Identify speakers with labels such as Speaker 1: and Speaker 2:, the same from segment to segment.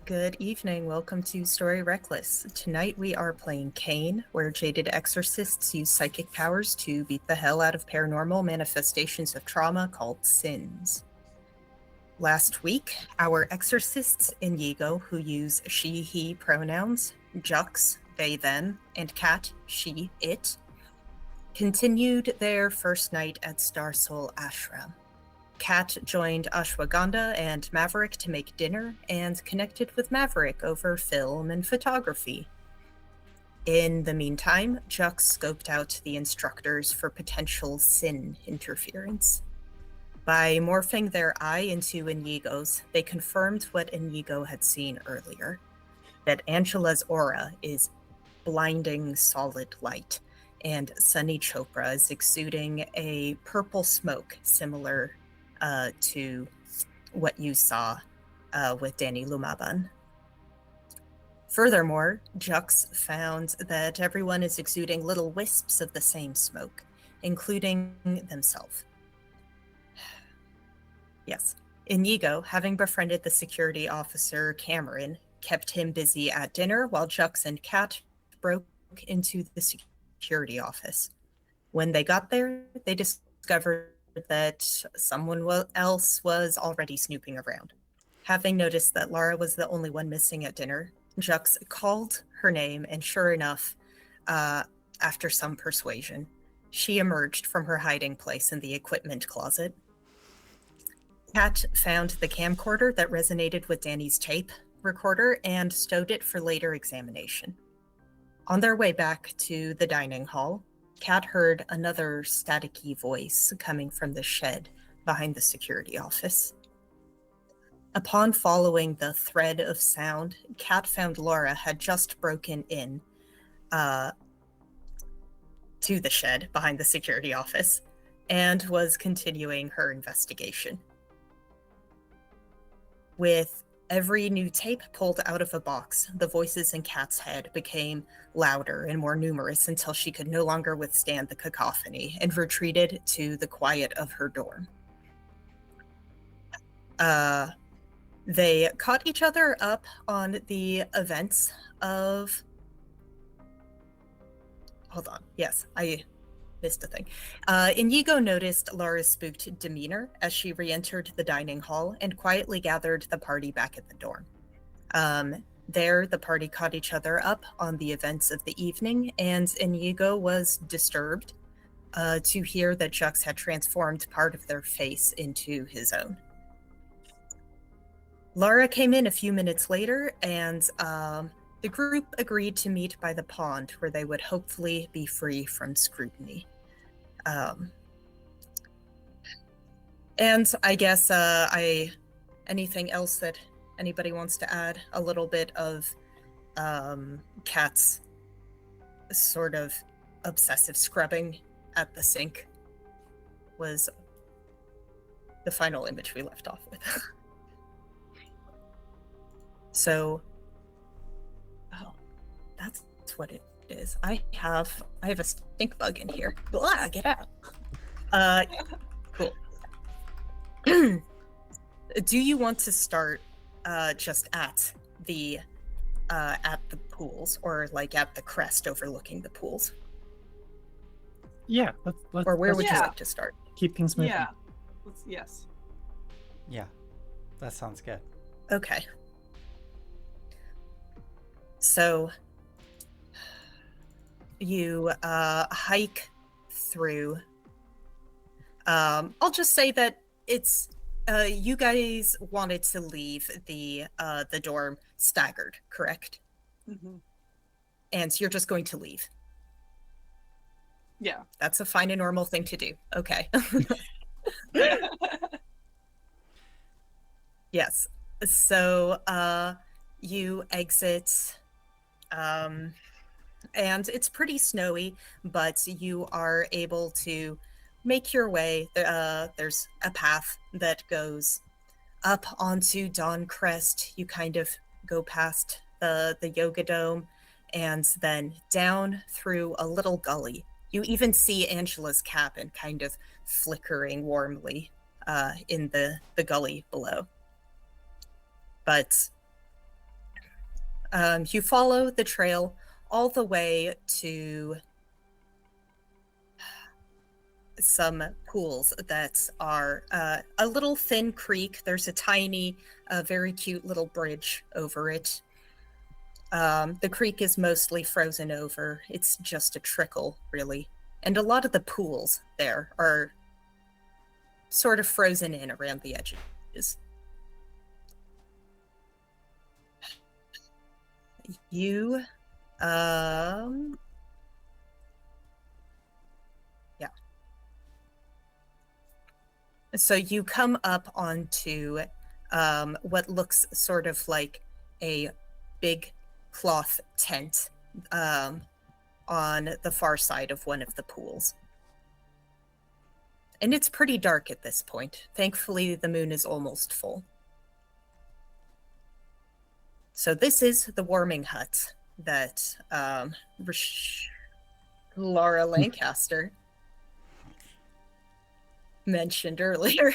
Speaker 1: Good evening. Welcome to Story Reckless. Tonight we are playing Cain, where jaded exorcists use psychic powers to beat the hell out of paranormal manifestations of trauma called sins. Last week, our exorcists Inigo, who use she, he pronouns, Jux, they, them, and Cat, she, it, continued their first night at Star Soul Ashram. Kat joined Ashwagandha and Maverick to make dinner and connected with Maverick over film and photography. In the meantime, Jux scoped out the instructors for potential sin interference. By morphing their eye into Inigo's, they confirmed what Inigo had seen earlier, that Angela's aura is blinding solid light, and Sunny Chopra is exuding a purple smoke similar to what you saw with Danny Lumaban. Furthermore, Jux found that everyone is exuding little wisps of the same smoke, including themselves. Yes, Inigo, having befriended the security officer Cameron, kept him busy at dinner while Jux and Kat broke into the security office. When they got there, they discovered that someone else was already snooping around. Having noticed that Lara was the only one missing at dinner, Jux called her name, and sure enough, after some persuasion, she emerged from her hiding place in the equipment closet. Kat found the camcorder that resonated with Danny's tape recorder and stowed it for later examination. On their way back to the dining hall, Kat heard another staticky voice coming from the shed behind the security office. Upon following the thread of sound, Kat found Laura had just broken in to the shed behind the security office and was continuing her investigation. With every new tape pulled out of a box, the voices in Kat's head became louder and more numerous until she could no longer withstand the cacophony and retreated to the quiet of her dorm. They caught each other up on the events of... Hold on. Yes, I missed a thing. Inigo noticed Laura's spooked demeanor as she re-entered the dining hall and quietly gathered the party back at the dorm. There, the party caught each other up on the events of the evening, and Inigo was disturbed to hear that Jux had transformed part of their face into his own. Laura came in a few minutes later, and the group agreed to meet by the pond where they would hopefully be free from scrutiny. And I guess anything else that anybody wants to add? A little bit of Kat's sort of obsessive scrubbing at the sink was the final image we left off with. So, that's what it is. I have a stink bug in here. Blah, get out. Cool. Do you want to start just at the pools, or like at the crest overlooking the pools?
Speaker 2: Yeah,
Speaker 1: or where would you like to start?
Speaker 2: Keep things moving.
Speaker 3: Yeah. Yes.
Speaker 4: Yeah, that sounds good.
Speaker 1: Okay. So you hike through. I'll just say that it's you guys wanted to leave the dorm staggered, correct?
Speaker 3: Mm-hmm.
Speaker 1: And so you're just going to leave.
Speaker 3: Yeah.
Speaker 1: That's a fine and normal thing to do. Okay. Yes. So you exit, and it's pretty snowy, but you are able to make your way. There's a path that goes up onto Dawn Crest. You kind of go past the yoga dome and then down through a little gully. You even see Angela's cabin kind of flickering warmly in the gully below. But You follow the trail all the way to some pools that are a little thin creek. There's a tiny, very cute little bridge over it. The creek is mostly frozen over. It's just a trickle, really. And a lot of the pools there are sort of frozen in around the edges. You, yeah. So you come up onto what looks sort of like a big cloth tent on the far side of one of the pools. And it's pretty dark at this point. Thankfully, the moon is almost full. So this is the warming hut that Laura Lancaster mentioned earlier.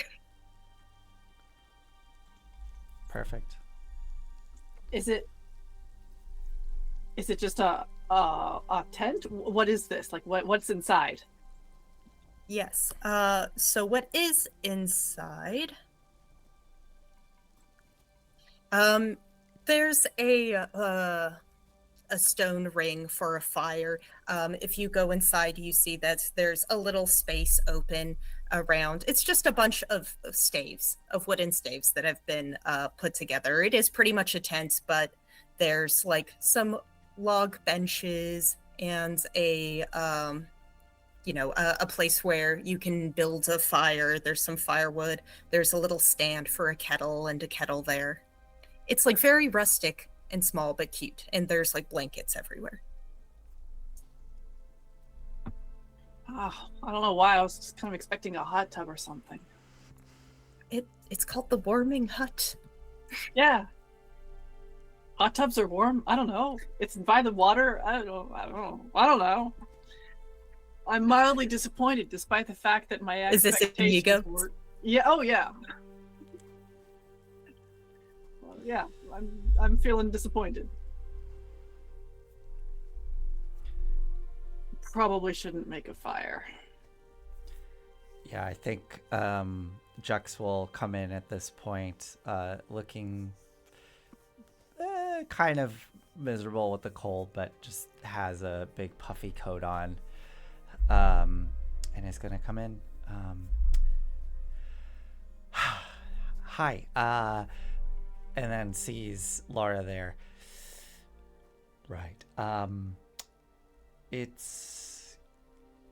Speaker 4: Perfect.
Speaker 3: Is it just a tent? What is this? Like what's inside?
Speaker 1: Yes. So what is inside? There's a stone ring for a fire. If you go inside, you see that there's a little space open around. It's just a bunch of staves, of wooden staves that have been put together. It is pretty much a tent, but there's like some log benches and a place where you can build a fire. There's some firewood. There's a little stand for a kettle and a kettle there. It's like very rustic and small but cute, and there's like blankets everywhere.
Speaker 3: Oh, I don't know why. I was just kind of expecting a hot tub or something.
Speaker 1: It's called the warming hut.
Speaker 3: Yeah. Hot tubs are warm. I don't know. It's by the water. I don't know. I'm mildly disappointed, despite the fact that my
Speaker 1: Is this
Speaker 3: expectations
Speaker 1: Inigo?
Speaker 3: were. Yeah. Oh yeah. Well, yeah. I'm feeling disappointed. Probably shouldn't make a fire.
Speaker 4: Yeah, I think Jux will come in at this point, looking kind of miserable with the cold, but just has a big puffy coat on, and is gonna come in. Hi, and then sees Laura there. Right.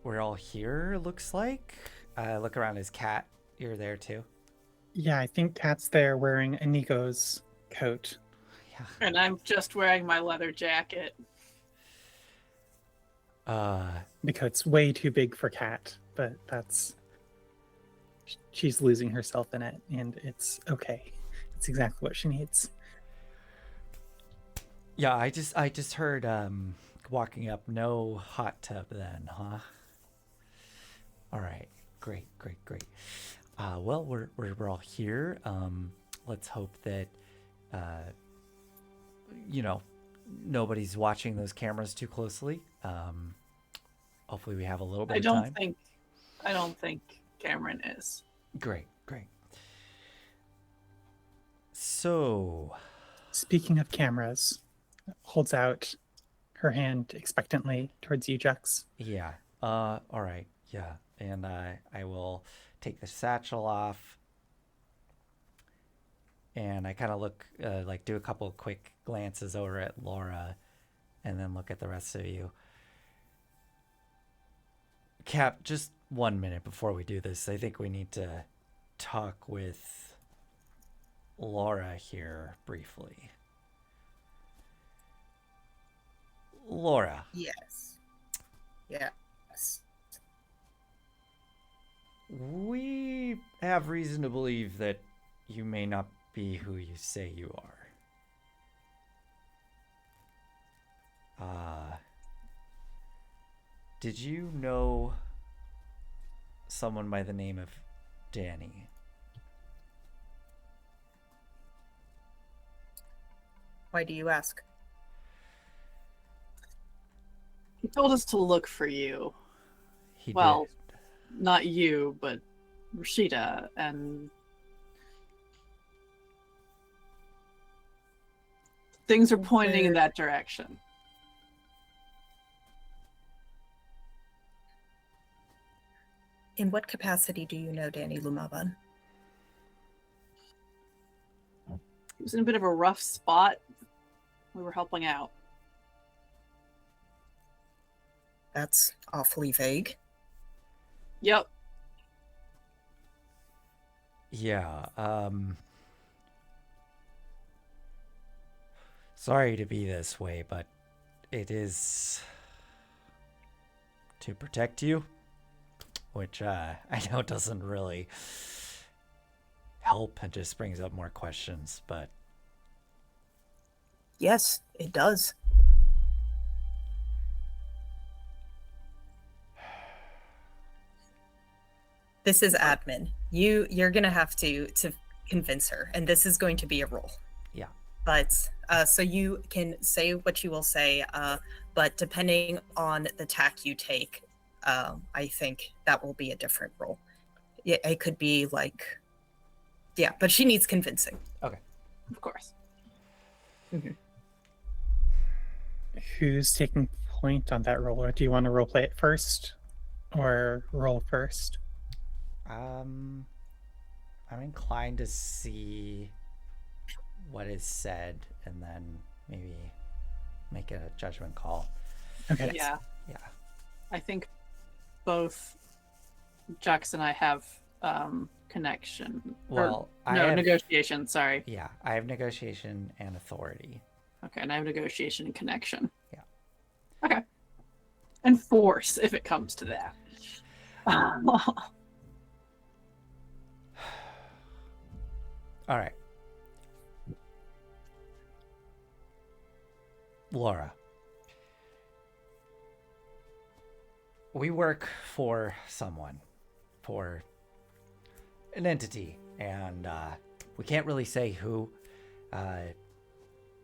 Speaker 4: We're all here, looks like. Look around his cat. You're there too.
Speaker 2: Yeah, I think Kat's there wearing Inigo's coat.
Speaker 4: Yeah.
Speaker 3: And I'm just wearing my leather jacket.
Speaker 2: The coat's way too big for Kat, but she's losing herself in it, and it's okay. It's exactly what she needs.
Speaker 4: Yeah, I just heard walking up, no hot tub then, huh? All right, great. Well, we're all here. Let's hope that nobody's watching those cameras too closely. Hopefully we have a little bit of time.
Speaker 3: I don't think Cameron is.
Speaker 4: Great. So,
Speaker 2: Speaking of cameras, holds out her hand expectantly towards you, Jux.
Speaker 4: yeah. All right. Yeah. And I will take the satchel off. And I kind of look, do a couple of quick glances over at Laura and then look at the rest of you. Cap, just 1 minute before we do this. I think we need to talk with Laura here briefly. Laura.
Speaker 1: Yes.
Speaker 4: We have reason to believe that you may not be who you say you are. Did you know someone by the name of Danny?
Speaker 1: Why do you ask?
Speaker 3: He told us to look for you.
Speaker 4: He
Speaker 3: Well,
Speaker 4: did.
Speaker 3: not you, but Rashida, and things are pointing in that direction.
Speaker 1: In what capacity do you know Danny Lumaban?
Speaker 3: He was in a bit of a rough spot. We were helping out.
Speaker 1: That's awfully vague.
Speaker 3: Yep.
Speaker 4: Yeah, sorry to be this way, but it is to protect you, which I know doesn't really help and just brings up more questions, but
Speaker 1: Yes, it does. This is admin. You're gonna have to convince her, and this is going to be a roll.
Speaker 4: yeah.
Speaker 1: But so you can say what you will say, but depending on the tack you take, I think that will be a different roll. It could be like, yeah, but she needs convincing.
Speaker 4: Okay.
Speaker 3: Of course.
Speaker 2: Who's taking point on that roll? Or do you want to role play it first or roll first?
Speaker 4: I'm inclined to see what is said and then maybe make a judgment call.
Speaker 2: Okay.
Speaker 3: Yeah.
Speaker 4: Yeah.
Speaker 3: I think both Jax and I have connection.
Speaker 4: Well, I
Speaker 3: no,
Speaker 4: have
Speaker 3: negotiation, sorry.
Speaker 4: Yeah, I have negotiation and authority.
Speaker 3: Okay, and I have negotiation and connection.
Speaker 4: Yeah.
Speaker 3: Okay. And force, if it comes to that.
Speaker 4: All right. Laura. We work for someone, for an entity, and we can't really say who.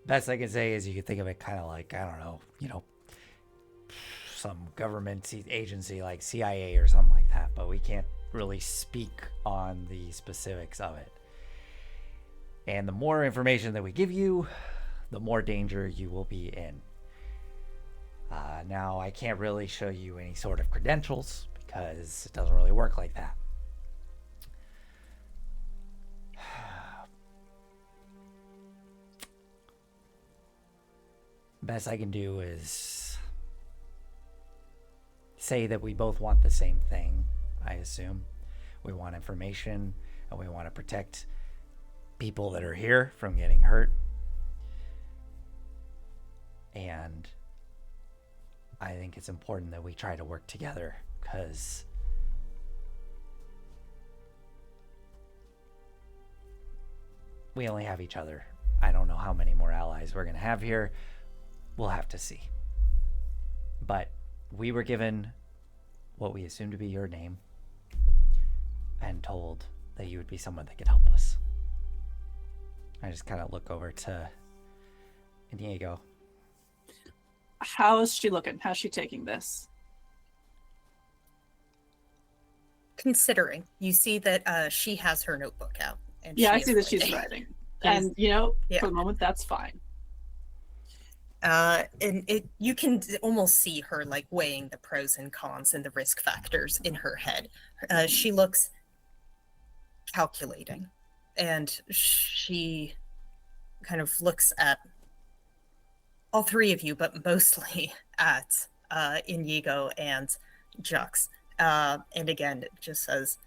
Speaker 4: Best I can say is you can think of it kind of like, I don't know, some government agency like CIA or something like that, but we can't really speak on the specifics of it. And the more information that we give you, the more danger you will be in. Now, I can't really show you any sort of credentials because it doesn't really work like that. Best I can do is say that we both want the same thing, I assume. We want information, and we want to protect people that are here from getting hurt. And I think it's important that we try to work together, because we only have each other. I don't know how many more allies we're going to have here. We'll have to see. But we were given what we assume to be your name and told that you would be someone that could help us. I just kind of look over to Diego.
Speaker 3: How is she looking? How's she taking this?
Speaker 1: Considering, you see that she has her notebook out. And
Speaker 3: Yeah, I
Speaker 1: she
Speaker 3: see
Speaker 1: is
Speaker 3: that she's
Speaker 1: writing.
Speaker 3: writing. And, yeah.
Speaker 1: Yeah.
Speaker 3: For the moment, that's fine.
Speaker 1: And you can almost see her like weighing the pros and cons and the risk factors in her head. She looks calculating, and she kind of looks at all three of you, but mostly at Inigo and Jux. And again, it just says,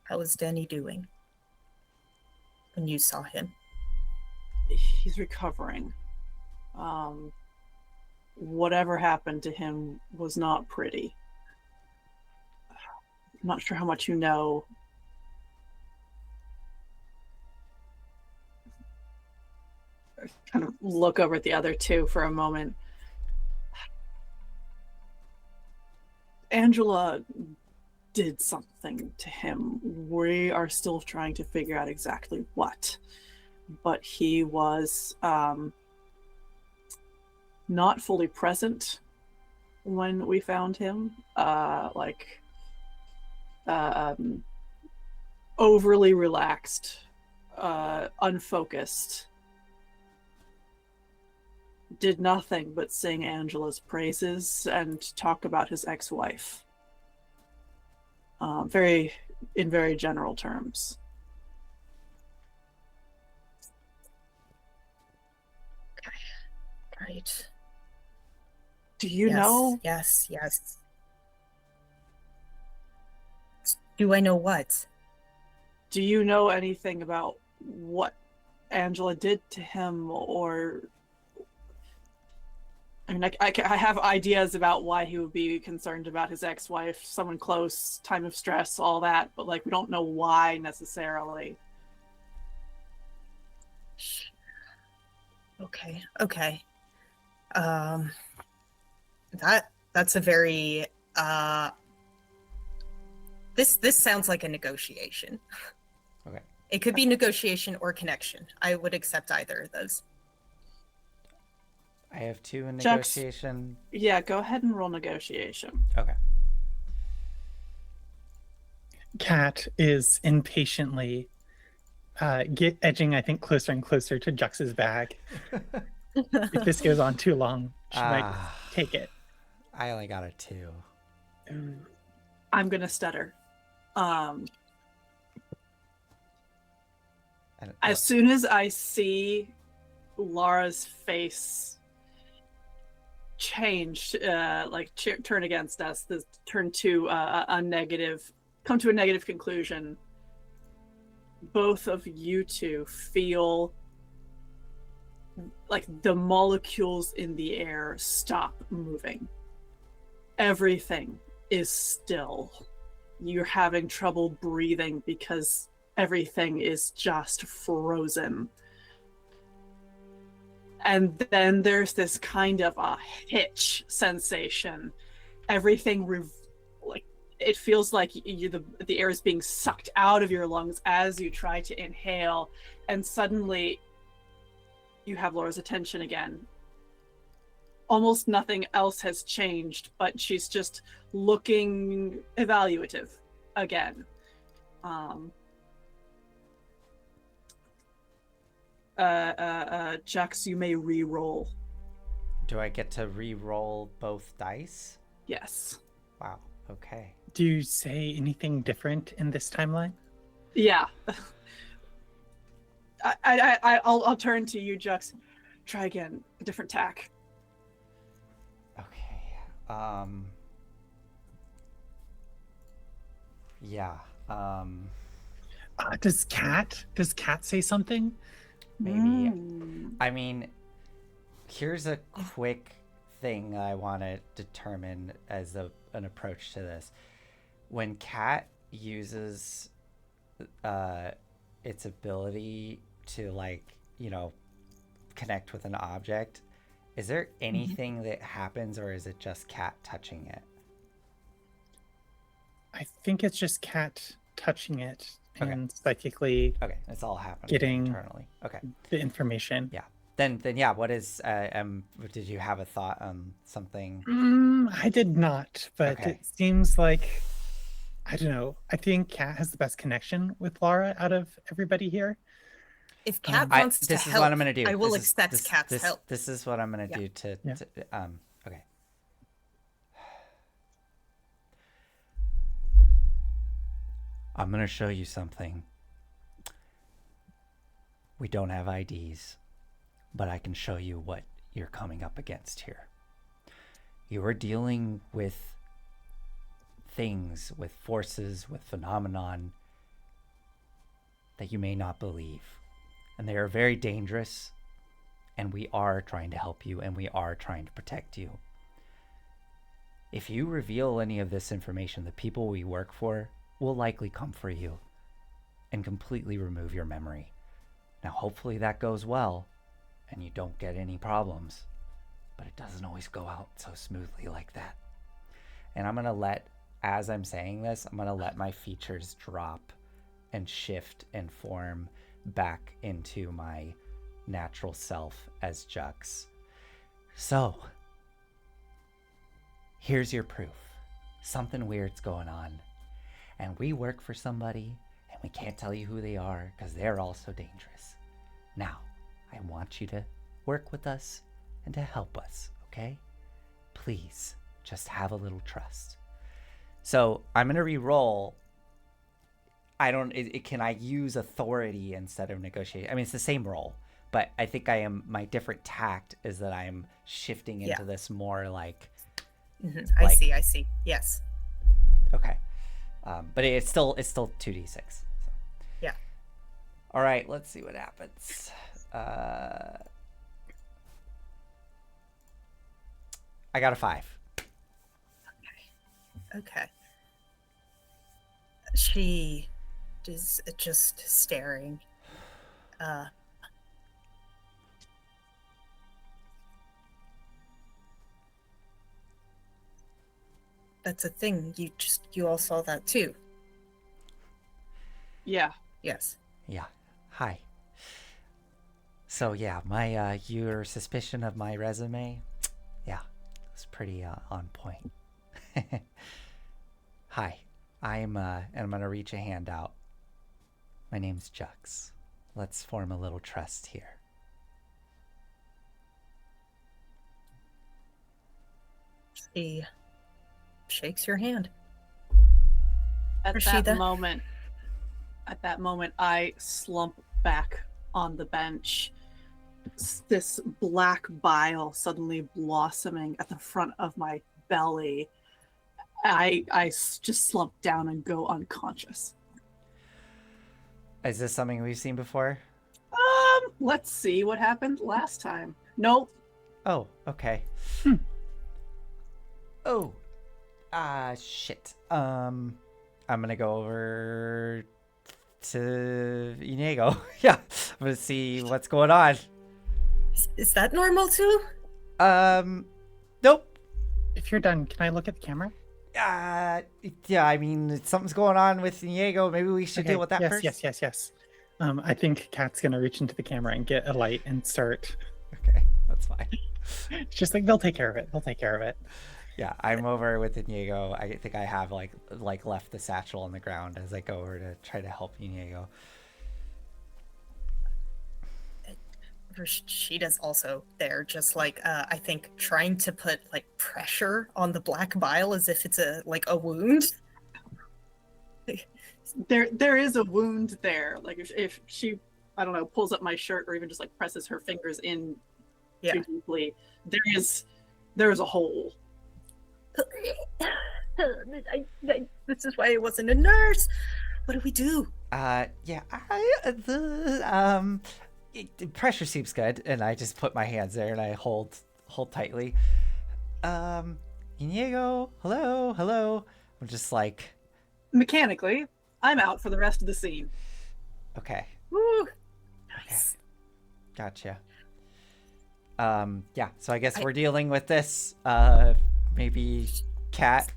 Speaker 1: "How is Danny doing when you saw him?"
Speaker 3: He's recovering. Whatever happened to him was not pretty. I'm not sure how much you know. I kind of look over at the other two for a moment. Angela did something to him. We are still trying to figure out exactly what. But he was not fully present when we found him. Overly relaxed, unfocused. Did nothing but sing Angela's praises and talk about his ex-wife. In very general terms.
Speaker 1: Right.
Speaker 3: Do you know?
Speaker 1: Yes. Do I know what?
Speaker 3: Do you know anything about what Angela did to him, or? I mean, I have ideas about why he would be concerned about his ex-wife, someone close, time of stress, all that, but like we don't know why necessarily.
Speaker 1: Okay. That's a very this sounds like a negotiation.
Speaker 4: Okay.
Speaker 1: It could be negotiation or connection. I would accept either of those.
Speaker 4: I have 2 in
Speaker 3: Jax,
Speaker 4: negotiation.
Speaker 3: yeah, go ahead and roll negotiation.
Speaker 4: Okay.
Speaker 2: Cat is impatiently edging, I think, closer and closer to Jux's bag. If this goes on too long, she might take it.
Speaker 4: I only got a 2.
Speaker 3: I'm gonna stutter. As soon as I see Laura's face change, turn against us, come to a negative conclusion, both of you two feel like the molecules in the air stop moving. Everything is still. You're having trouble breathing because everything is just frozen. And then there's this kind of a hitch sensation. Everything, it feels like the air is being sucked out of your lungs as you try to inhale. And suddenly you have Laura's attention again. Almost nothing else has changed, but she's just looking evaluative again. Jax, you may re-roll.
Speaker 4: Do I get to re-roll both dice?
Speaker 3: Yes.
Speaker 4: Wow. Okay.
Speaker 2: Do you say anything different in this timeline?
Speaker 3: Yeah. I'll turn to you, Jax. Try again. A different tack.
Speaker 4: Okay. Yeah.
Speaker 2: Does Cat say something?
Speaker 4: Maybe. I mean, here's a quick thing I want to determine as an approach to this. When Cat uses its ability to, connect with an object, is there anything that happens, or is it just Cat touching it?
Speaker 2: I think it's just Cat touching it and
Speaker 4: Okay.
Speaker 2: psychically
Speaker 4: It's all happening
Speaker 2: getting
Speaker 4: internally. Okay.
Speaker 2: the information.
Speaker 4: Yeah. Then yeah, what is did you have a thought on something?
Speaker 2: I did not, but
Speaker 4: Okay.
Speaker 2: it seems like, I don't know. I think Cat has the best connection with Laura out of everybody here.
Speaker 1: If Cat wants to
Speaker 4: This is
Speaker 1: help,
Speaker 4: what I'm gonna do.
Speaker 1: I will
Speaker 4: This is-
Speaker 1: accept
Speaker 4: this-
Speaker 1: Cat's
Speaker 4: this-
Speaker 1: help.
Speaker 4: This is what I'm gonna do
Speaker 2: Yeah.
Speaker 4: okay. I'm gonna show you something. We don't have IDs, but I can show you what you're coming up against here. You are dealing with things, with forces, with phenomenon that you may not believe. And they are very dangerous, and we are trying to help you, and we are trying to protect you. If you reveal any of this information, the people we work for will likely come for you and completely remove your memory. Now, hopefully that goes well, and you don't get any problems, but it doesn't always go out so smoothly like that. And I'm gonna let, as I'm saying this, I'm gonna let my features drop and shift and form back into my natural self as Jux. So, here's your proof. Something weird's going on. And we work for somebody, and we can't tell you who they are because they're also dangerous. Now, I want you to work with us and to help us, okay? Please, just have a little trust. So, I'm going to re-roll. Can I use authority instead of negotiation? I mean, it's the same roll, but I think my different tact is that I'm shifting into this more like...
Speaker 1: I see. Yes.
Speaker 4: Okay. But it's still 2d6. So.
Speaker 1: Yeah.
Speaker 4: All right, let's see what happens. I got a 5.
Speaker 1: Okay. She is just staring. That's a thing. You all saw that too.
Speaker 3: Yeah.
Speaker 1: Yes.
Speaker 4: Yeah. Hi. So yeah, my your suspicion of my resume, yeah, it's pretty on point. Hi, and I'm gonna reach a hand out. My name's Jux. Let's form a little trust here.
Speaker 1: She shakes your hand.
Speaker 3: At
Speaker 1: Rashida?
Speaker 3: that moment, I slump back on the bench. This black bile suddenly blossoming at the front of my belly. I just slump down and go unconscious.
Speaker 4: Is this something we've seen before?
Speaker 3: Let's see what happened last time. Nope.
Speaker 4: Oh, okay. Oh, shit. I'm gonna go over to Inigo. Yeah, I'm gonna see what's going on.
Speaker 1: Is that normal too?
Speaker 4: Nope.
Speaker 2: If you're done, can I look at the camera?
Speaker 4: Yeah, I mean, something's going on with Inigo. Maybe we should deal with that first.
Speaker 2: Yes. I think Kat's gonna reach into the camera and get a light and start.
Speaker 4: Okay, that's fine.
Speaker 2: It's just like they'll take care of it.
Speaker 4: Yeah, I'm over with Inigo. I think I have like left the satchel on the ground as I go over to try to help Inigo.
Speaker 1: Rashida's also there, just like I think trying to put like pressure on the black bile as if it's a wound.
Speaker 3: There is a wound there. Like if she, I don't know, pulls up my shirt or even just like presses her fingers in too deeply, there is a hole.
Speaker 1: This is why I wasn't a nurse. What do we do?
Speaker 4: Pressure seems good, and I just put my hands there and I hold tightly. Inigo, hello. I'm just like,
Speaker 3: Mechanically, I'm out for the rest of the scene.
Speaker 4: okay.
Speaker 1: Woo. Nice.
Speaker 4: Okay. Gotcha. Yeah, so I guess we're dealing with this. Maybe Cat.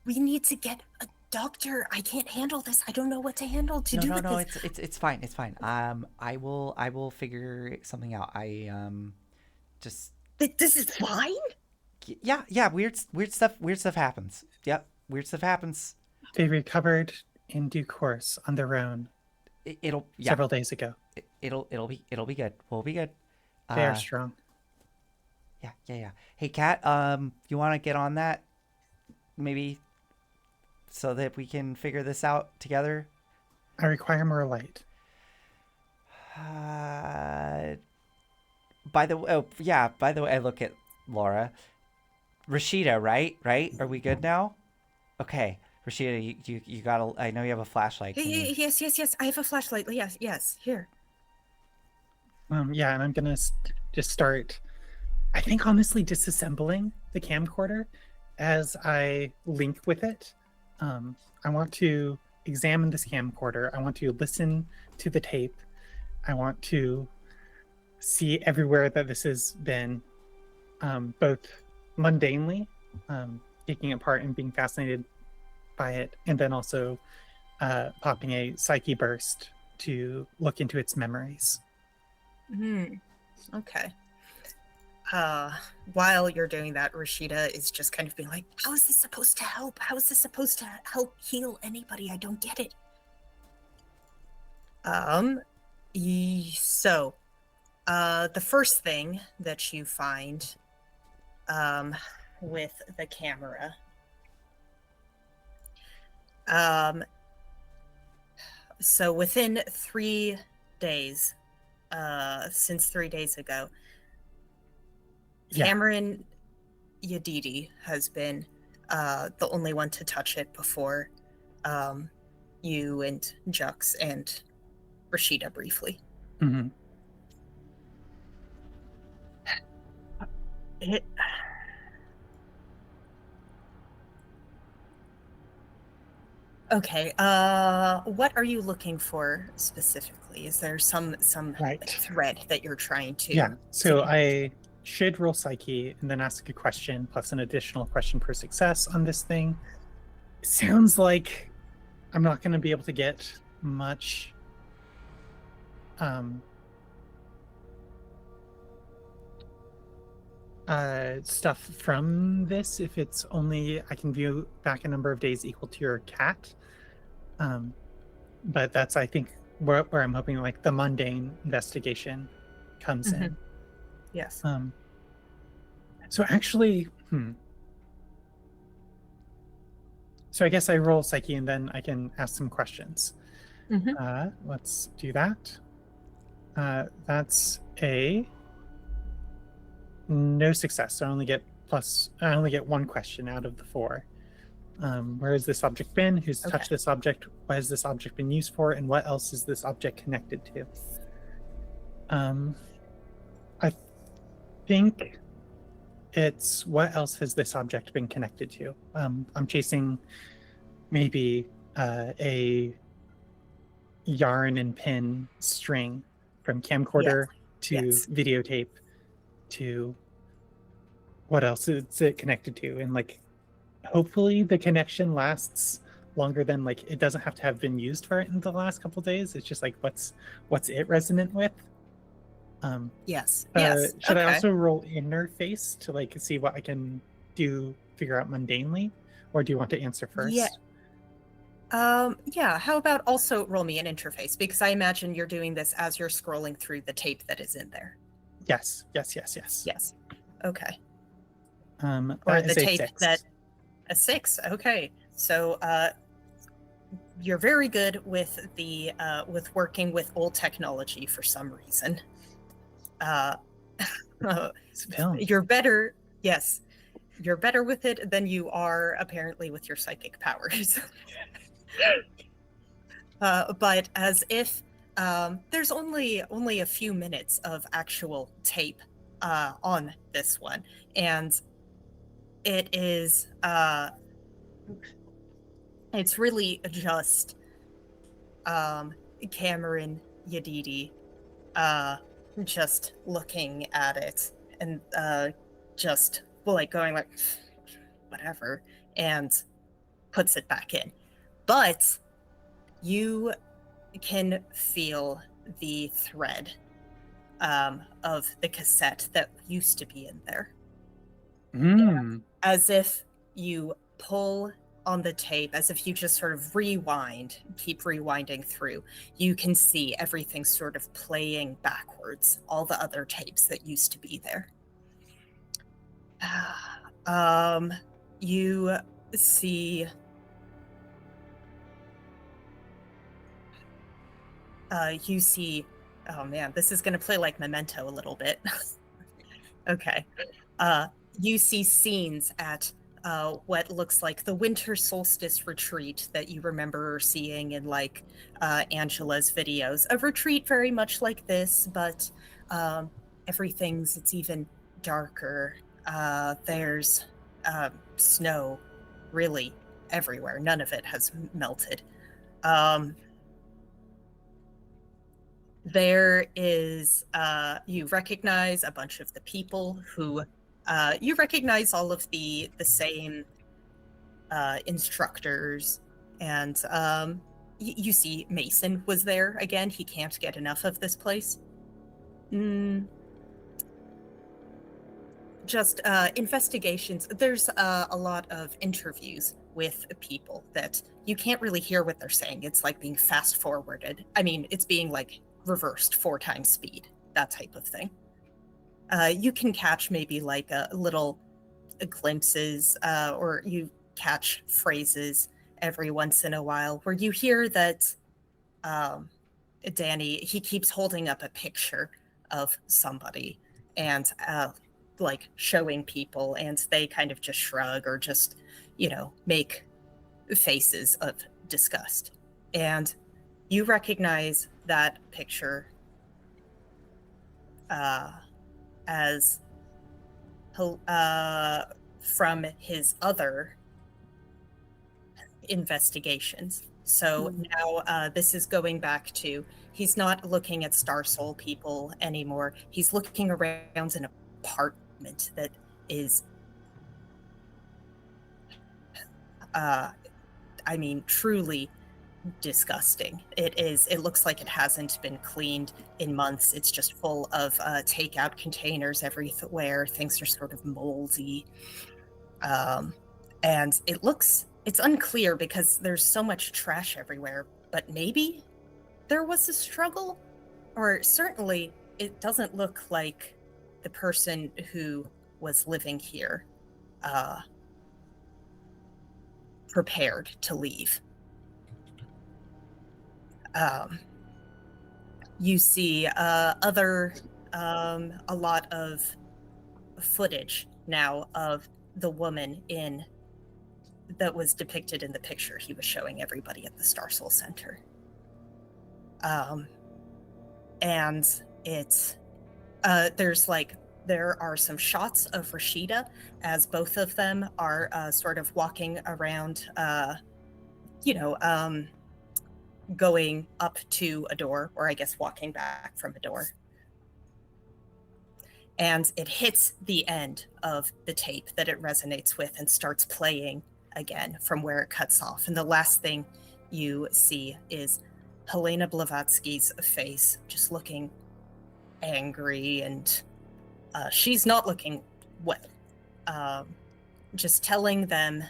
Speaker 1: We need to get a doctor. I can't handle this. I don't know what to handle to do with this.
Speaker 4: It's fine. It's fine. I will figure something out. Just
Speaker 1: This is fine?
Speaker 4: yeah. Weird stuff happens. Yep, weird stuff happens.
Speaker 2: They recovered in due course on their own.
Speaker 4: It'll
Speaker 2: several days ago.
Speaker 4: It'll be good. We'll be good.
Speaker 2: They are strong.
Speaker 4: Yeah. Hey, Kat, you want to get on that? Maybe so that we can figure this out together?
Speaker 2: I require more light.
Speaker 4: By the way, I look at Laura. Rashida, right? Are we good now? Okay. Rashida, you got I know you have a flashlight.
Speaker 1: Yes. I have a flashlight. Yes. Here.
Speaker 2: Yeah, and I'm gonna just start, I think, honestly, disassembling the camcorder as I link with it. I want to examine this camcorder. I want to listen to the tape. I want to see everywhere that this has been, both mundanely, taking it apart and being fascinated by it, and then also popping a psyche burst to look into its memories.
Speaker 1: Okay. While you're doing that, Rashida is just kind of being like, how is this supposed to help? How is this supposed to help heal anybody? I don't get it. So, the first thing that you find, with the camera, so within 3 days, since 3 days ago,
Speaker 2: Yeah.
Speaker 1: Cameron Yadidi has been the only one to touch it before you and Jux and Rashida briefly.
Speaker 2: Hmm.
Speaker 1: It, okay, what are you looking for specifically? Is there some
Speaker 2: Right.
Speaker 1: thread that you're trying to?
Speaker 2: Yeah. So
Speaker 1: to
Speaker 2: I should roll psyche and then ask a question plus an additional question per success on this thing. It sounds like I'm not going to be able to get much stuff from this if it's only I can view back a number of days equal to your cat. But that's, I think, where I'm hoping like the mundane investigation comes in.
Speaker 1: Yes.
Speaker 2: So actually, so I guess I roll psyche and then I can ask some questions. Let's do that. That's a no success. So I only get one question out of the 4. Where has this object been? Who's touched this object? What has this object been used for? And what else is this object connected to? I think it's what else has this object been connected to? I'm chasing maybe a yarn and pin string from camcorder to videotape to what else is it connected to? And like, hopefully the connection lasts longer than like it doesn't have to have been used for it in the last couple of days. It's just like what's it resonant with?
Speaker 1: Yes.
Speaker 2: Should I also roll interface to like see what I can figure out mundanely, or do you want to answer first?
Speaker 1: Yeah. How about also roll me an interface, because I imagine you're doing this as you're scrolling through the tape that is in there.
Speaker 2: Yes.
Speaker 1: Okay.
Speaker 2: Or
Speaker 1: the tape a 6. Okay. So you're very good with the with working with old technology for some reason. You're better. Yes, you're better with it than you are apparently with your psychic powers. But as if there's only a few minutes of actual tape on this one, and it is it's really just Cameron Yadidi just looking at it and just like going like whatever, and puts it back in. But you can feel the thread of the cassette that used to be in there. As if you pull on the tape, as if you just sort of keep rewinding through, you can see everything sort of playing backwards, all the other tapes that used to be there. You see oh man, this is going to play like Memento a little bit. Okay. You see scenes at what looks like the winter solstice retreat that you remember seeing in like Angela's videos. A retreat very much like this, but it's even darker. There's snow really everywhere. None of it has melted. There is, you recognize a bunch of the people who, you recognize all of the same instructors, and you see Mason was there again. He can't get enough of this place. Just investigations. There's a lot of interviews with people that you can't really hear what they're saying. It's like being fast forwarded. I mean, it's being like reversed 4 times speed, that type of thing. You can catch maybe like little glimpses, or you catch phrases every once in a while where you hear that Danny, he keeps holding up a picture of somebody and like showing people, and they kind of just shrug or just, make faces of disgust. And you recognize that picture as from his other investigations. So now this is going back to, he's not looking at Star Soul people anymore. He's looking around an apartment that is, truly disgusting. It looks like it hasn't been cleaned in months. It's just full of takeout containers everywhere. Things are sort of moldy. And it's unclear because there's so much trash everywhere, but maybe there was a struggle, or certainly it doesn't look like the person who was living here prepared to leave. You see a lot of footage now of the woman that was depicted in the picture he was showing everybody at the Star Soul Center. And there are some shots of Rashida as both of them are sort of walking around, going up to a door, or I guess walking back from a door. And it hits the end of the tape that it resonates with and starts playing again from where it cuts off. And the last thing you see is Helena Blavatsky's face, just looking angry, and she's not looking well. Just telling them,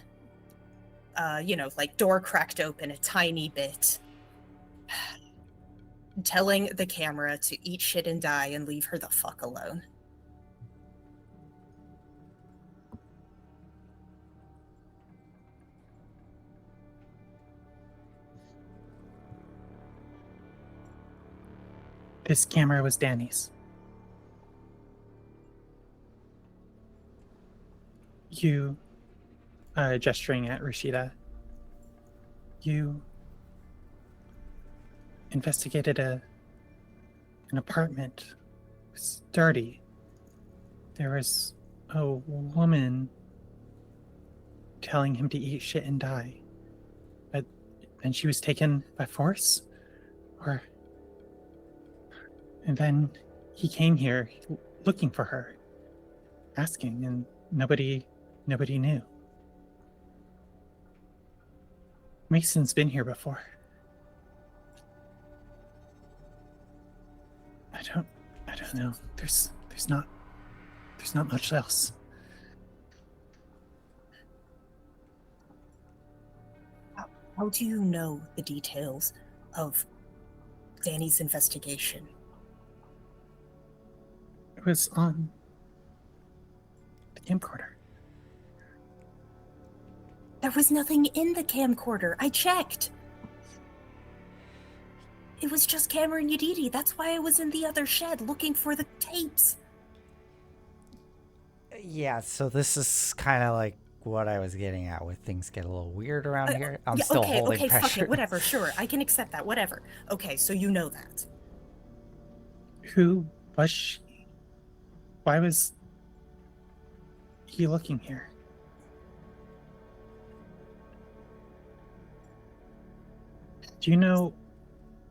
Speaker 1: like door cracked open a tiny bit, telling the camera to eat shit and die and leave her the fuck alone.
Speaker 2: This camera was Danny's. You, gesturing at Rashida, you investigated an apartment. It was dirty. There was a woman telling him to eat shit and die. But then she was taken by force? And then he came here looking for her, asking, and nobody knew. Mason's been here before. I don't know. There's not much else.
Speaker 1: How do you know the details of Danny's investigation?
Speaker 2: It was on the camcorder.
Speaker 1: There was nothing in the camcorder. I checked. It was just Cameron Yedidi. That's why I was in the other shed looking for the tapes.
Speaker 4: Yeah, so this is kind of like what I was getting at with things get a little weird around here. I'm still holding pressure.
Speaker 1: Fuck it, whatever, sure. I can accept that, whatever. Okay, so you know that.
Speaker 2: Who was she? Why was he looking here? Do you know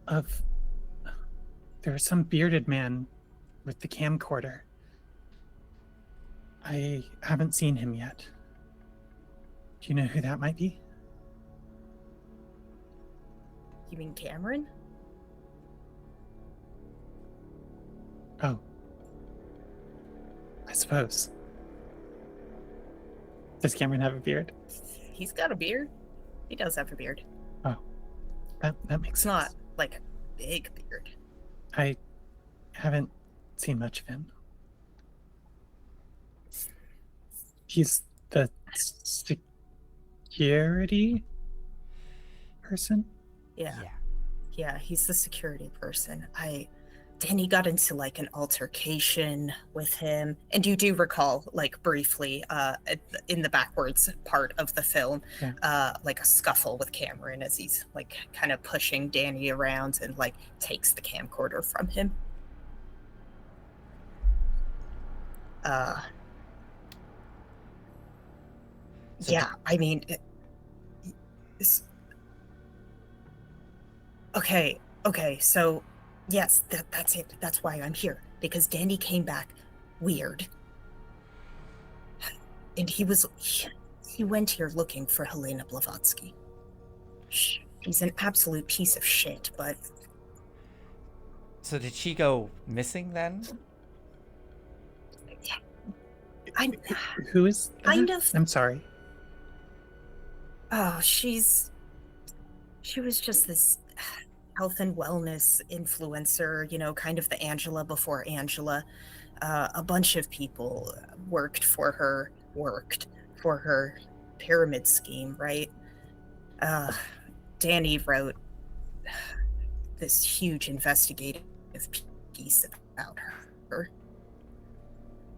Speaker 2: of... There was some bearded man with the camcorder. I haven't seen him yet. Do you know who that might be?
Speaker 1: You mean Cameron?
Speaker 2: Oh, I suppose. Does Cameron have a beard?
Speaker 1: He's got a beard. He does have a beard.
Speaker 2: Oh, that makes
Speaker 1: It's
Speaker 2: sense.
Speaker 1: not like a big beard.
Speaker 2: I haven't seen much of him. He's the security person?
Speaker 1: Yeah. Yeah, he's the security person. Danny got into like an altercation with him, and you do recall, like briefly, in the backwards part of the film, like a scuffle with Cameron as he's like kind of pushing Danny around and like takes the camcorder from him. Yeah, I mean, okay, so yes, that's it. That's why I'm here, because Danny came back weird. And he went here looking for Helena Blavatsky. She's an absolute piece of shit, but...
Speaker 4: So did she go missing then?
Speaker 2: Who is that?
Speaker 1: Kind of.
Speaker 2: I'm sorry.
Speaker 1: Oh, she was just this health and wellness influencer, you know, kind of the Angela before Angela. A bunch of people worked for her pyramid scheme, right? Danny wrote this huge investigative piece about her.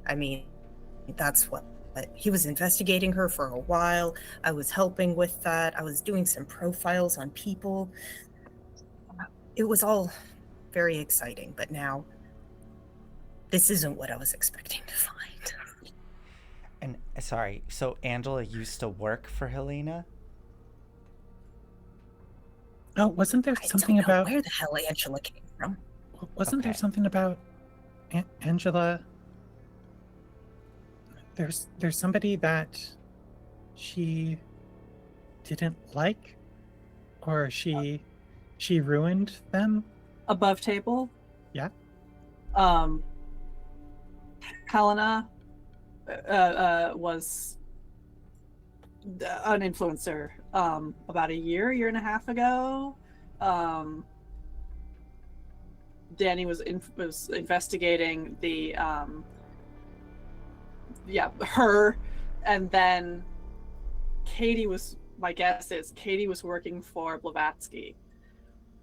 Speaker 1: I mean, that's what he was investigating her for a while. I was helping with that. I was doing some profiles on people. It was all very exciting, but now this isn't what I was expecting to find.
Speaker 4: And sorry, so Angela used to work for Helena?
Speaker 2: Oh, wasn't there something
Speaker 1: I don't know
Speaker 2: about
Speaker 1: where the hell Angela came from?
Speaker 2: Wasn't there something about Angela? There's somebody that she didn't like, or she ruined them.
Speaker 3: Above table.
Speaker 2: Yeah.
Speaker 3: Helena was an influencer about a year and a half ago. Danny was investigating the her, and then my guess is Katie was working for Blavatsky.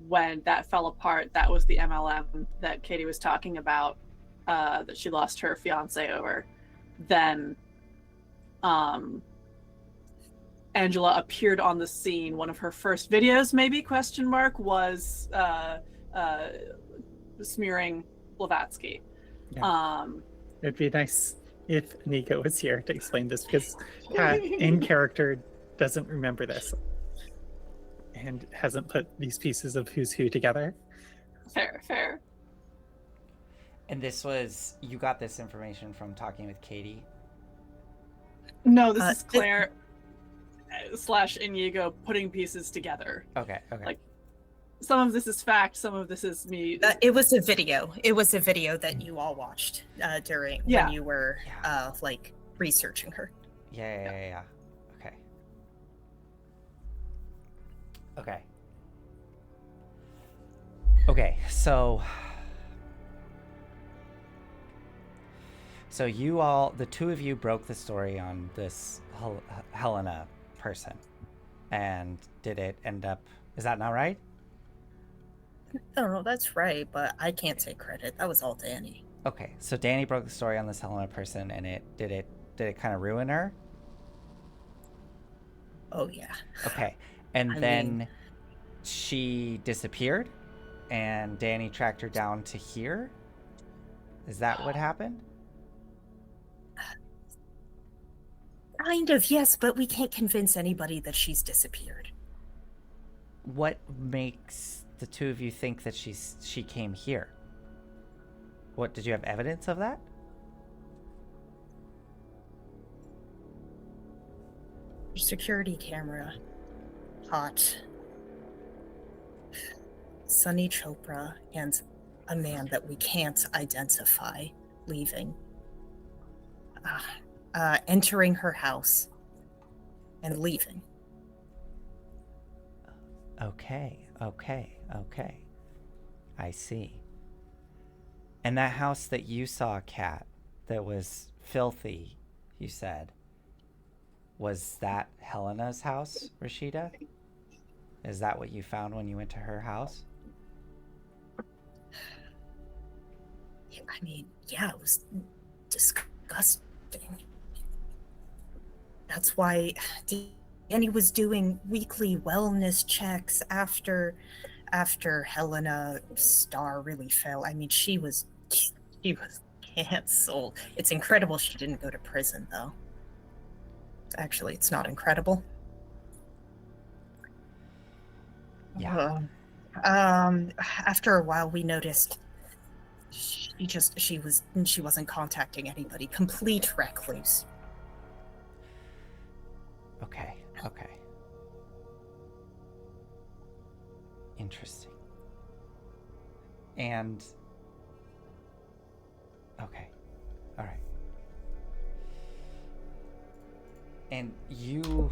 Speaker 3: When that fell apart, that was the MLM that Katie was talking about, that she lost her fiance over. Then Angela appeared on the scene. One of her first videos, maybe, was smearing Blavatsky.
Speaker 2: Yeah. It'd be nice if Nico was here to explain this, because Kat, in character, doesn't remember this and hasn't put these pieces of who's who together.
Speaker 3: Fair.
Speaker 4: And you got this information from talking with Katie?
Speaker 3: No, this is Claire / Inigo putting pieces together.
Speaker 4: Okay.
Speaker 3: Like, some of this is fact, some of this is me.
Speaker 1: It was a video. It was a video that you all watched when you were like researching her.
Speaker 4: Yeah. Okay, so you all, the two of you, broke the story on this Helena person, and did it end up, is that not right?
Speaker 1: No, that's right, but I can't take credit. That was all Danny.
Speaker 4: Okay, so Danny broke the story on this Helena person, and did it kind of ruin her?
Speaker 1: Oh yeah.
Speaker 4: Okay, and then she disappeared, and Danny tracked her down to here? Is that what happened?
Speaker 1: Kind of, yes, but we can't convince anybody that she's disappeared.
Speaker 4: What makes the two of you think that she came here? What, did you have evidence of that?
Speaker 1: Security camera. Hot. Sunny Chopra and a man that we can't identify leaving. entering her house and leaving.
Speaker 4: Okay. I see. And that house that you saw, Kat, that was filthy, you said, was that Helena's house, Rashida? Is that what you found when you went to her house?
Speaker 1: I mean, yeah, it was disgusting. That's why Danny was doing weekly wellness checks after Helena's star really fell. I mean, she was canceled. It's incredible she didn't go to prison, though. Actually, it's not incredible.
Speaker 4: Yeah.
Speaker 1: After a while, we noticed she wasn't contacting anybody. Complete recluse.
Speaker 4: Okay. Interesting. And okay. All right. And you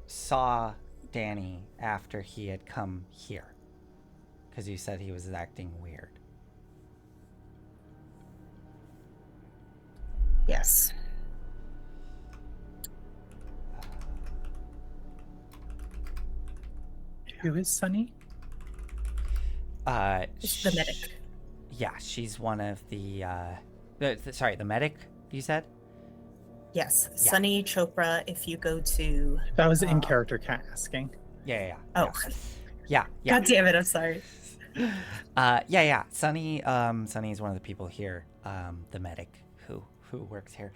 Speaker 4: saw Danny after he had come here, because you said he was acting weird.
Speaker 1: Yes.
Speaker 2: Who is Sunny?
Speaker 1: It's the medic.
Speaker 4: Yeah, she's one of the sorry, the medic, you said?
Speaker 1: Yes,
Speaker 4: Yeah.
Speaker 1: Sunny Chopra. If you go to
Speaker 2: That was in character Kat asking.
Speaker 4: Yeah.
Speaker 1: oh,
Speaker 4: Yeah.
Speaker 1: God damn it! I'm sorry.
Speaker 4: Yeah. Sunny is one of the people here, the medic who works here.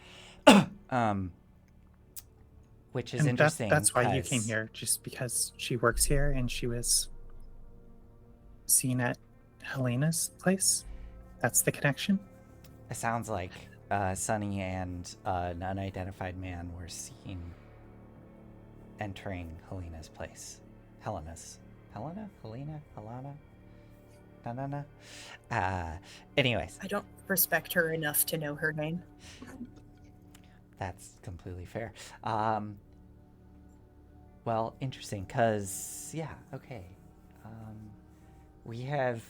Speaker 4: Which is
Speaker 2: And
Speaker 4: interesting.
Speaker 2: that's why you came here, just because she works here and she was seen at Helena's place. That's the connection.
Speaker 4: It sounds like Sunny and an unidentified man were seen entering Helena's place. Helena? Anyways.
Speaker 1: I don't respect her enough to know her name.
Speaker 4: That's completely fair. Well, interesting, because, yeah, okay. We have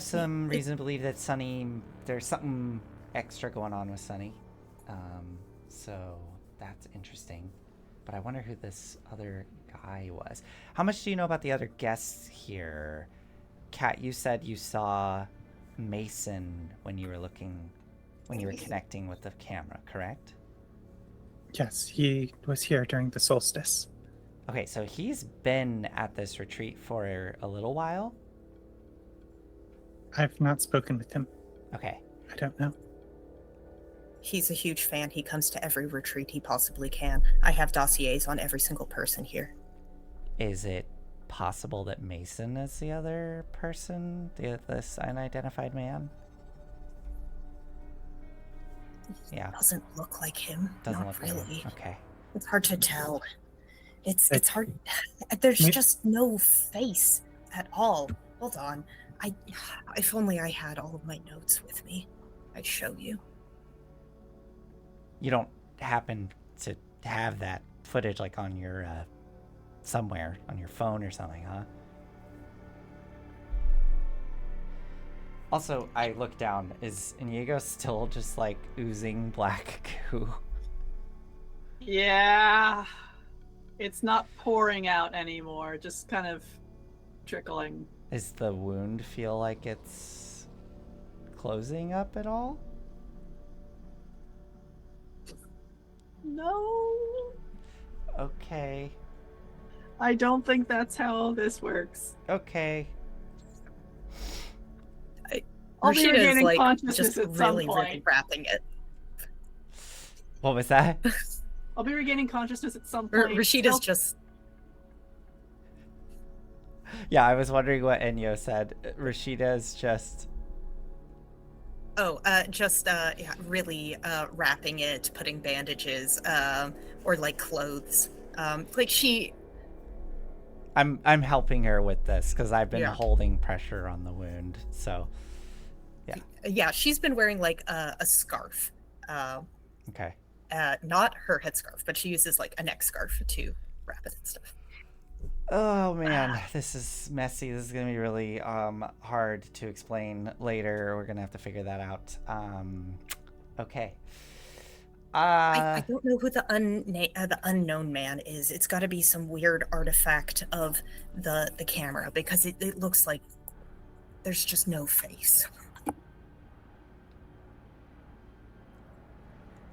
Speaker 4: some reason to believe that Sunny, there's something extra going on with Sunny. So that's interesting. But I wonder who this other guy was. How much do you know about the other guests here? Kat, you said you saw Mason when you were connecting with the camera, correct?
Speaker 2: Yes, he was here during the solstice.
Speaker 4: Okay, so he's been at this retreat for a little while?
Speaker 2: I've not spoken with him.
Speaker 4: Okay.
Speaker 2: I don't know.
Speaker 1: He's a huge fan. He comes to every retreat he possibly can. I have dossiers on every single person here.
Speaker 4: Is it possible that Mason is the other person? This unidentified man? Yeah.
Speaker 1: Doesn't look like him.
Speaker 4: Doesn't
Speaker 1: Not
Speaker 4: look like him.
Speaker 1: really.
Speaker 4: Okay.
Speaker 1: It's hard to tell. It's hard. There's just no face at all. Hold on. If only I had all of my notes with me, I'd show you.
Speaker 4: You don't happen to have that footage like on your somewhere on your phone or something, huh? Also, I look down. Is Inigo still just like oozing black goo?
Speaker 3: Yeah. It's not pouring out anymore, just kind of trickling.
Speaker 4: Does the wound feel like it's closing up at all?
Speaker 3: No.
Speaker 4: Okay.
Speaker 3: I don't think that's how this works.
Speaker 4: Okay.
Speaker 3: I'll be
Speaker 1: Rashida's
Speaker 3: regaining
Speaker 1: like
Speaker 3: consciousness
Speaker 1: just
Speaker 3: at some
Speaker 1: really
Speaker 3: point.
Speaker 1: wrapping it.
Speaker 4: What was that?
Speaker 3: I'll be regaining consciousness at some point.
Speaker 1: Rashida's just
Speaker 4: Yeah, I was wondering what Enyo said. Rashida's just...
Speaker 1: really wrapping it, putting bandages, or like clothes. Like she.
Speaker 4: I'm helping her with this because I've been
Speaker 1: Yeah.
Speaker 4: holding pressure on the wound. So, yeah.
Speaker 1: Yeah, she's been wearing like a scarf.
Speaker 4: Okay.
Speaker 1: Not her headscarf, but she uses like a neck scarf to wrap it and stuff.
Speaker 4: Oh man, this is messy. This is gonna be really hard to explain later. We're gonna have to figure that out. Okay.
Speaker 1: I don't know who the unknown man is. It's got to be some weird artifact of the camera because it looks like there's just no face.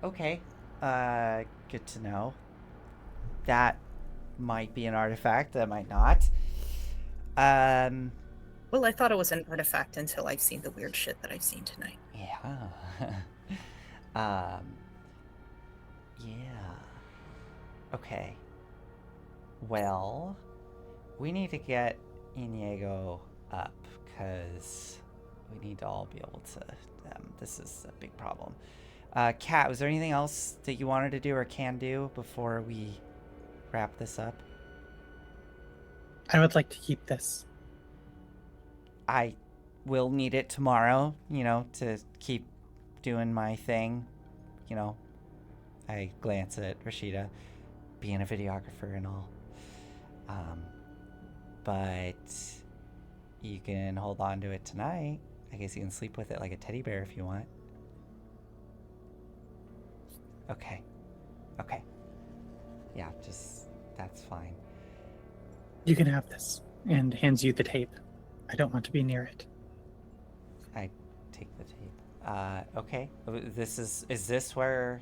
Speaker 4: Okay. Good to know. That might be an artifact. That might not.
Speaker 1: Well, I thought it was an artifact until I've seen the weird shit that I've seen tonight.
Speaker 4: Yeah. Yeah. Okay. Well, we need to get Inigo up because we need to all be able to. This is a big problem. Kat, was there anything else that you wanted to do or can do before we wrap this up?
Speaker 2: I would like to keep this.
Speaker 4: I will need it tomorrow, to keep doing my thing. I glance at Rashida, being a videographer and all. But you can hold on to it tonight. I guess you can sleep with it like a teddy bear if you want. Okay. Yeah, that's fine.
Speaker 2: You can have this, and hands you the tape. I don't want to be near it.
Speaker 4: I take the tape. Okay. Is this where...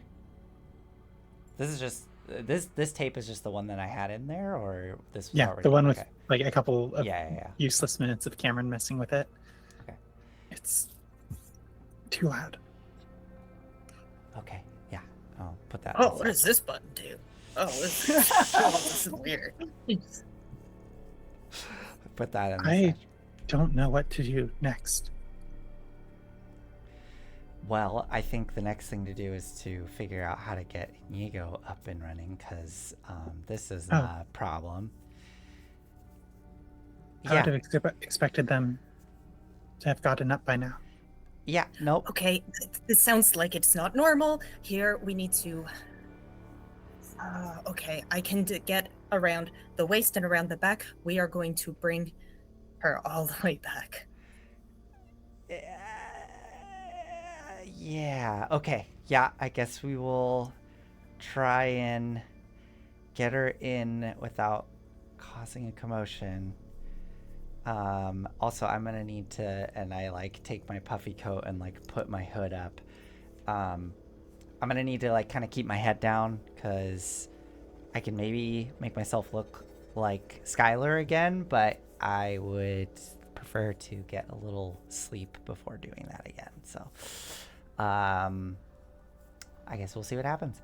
Speaker 4: This tape is just the one that I had in there, or this was already...
Speaker 2: the one with
Speaker 4: okay.
Speaker 2: like a couple of
Speaker 4: Yeah.
Speaker 2: useless minutes of Cameron messing with it.
Speaker 4: Okay.
Speaker 2: It's too loud.
Speaker 4: Okay, yeah. I'll put that...
Speaker 1: Oh, what does this button do? Oh, this is weird.
Speaker 4: Put that in the
Speaker 2: I
Speaker 4: section.
Speaker 2: don't know what to do next.
Speaker 4: Well, I think the next thing to do is to figure out how to get Inigo up and running, because this is not a problem.
Speaker 2: I would have expected them to have gotten up by now.
Speaker 4: Yeah, nope.
Speaker 1: Okay, this sounds like it's not normal. Here, we need to... okay, I can get around the waist and around the back. We are going to bring her all the way back.
Speaker 4: Yeah, okay. Yeah, I guess we will try and get her in without causing a commotion. Also, I'm gonna need to, and I take my puffy coat and put my hood up. I'm gonna need to kind of keep my head down, because I can maybe make myself look like Skylar again, but I would prefer to get a little sleep before doing that again. So, I guess we'll see what happens.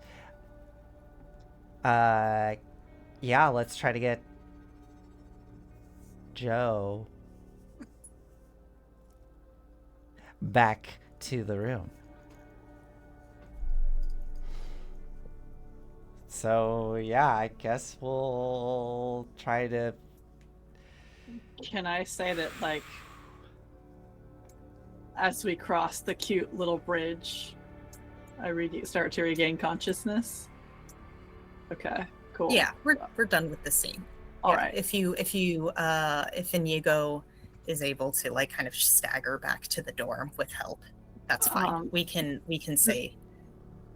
Speaker 4: Yeah, let's try to get Joe back to the room. So, yeah, I guess we'll try to...
Speaker 3: Can I say that, as we cross the cute little bridge, I start to regain consciousness? Okay, cool.
Speaker 1: Yeah, we're done with the scene.
Speaker 3: All
Speaker 1: yeah,
Speaker 3: right.
Speaker 1: If Inigo is able to kind of stagger back to the dorm with help, that's fine. We can say...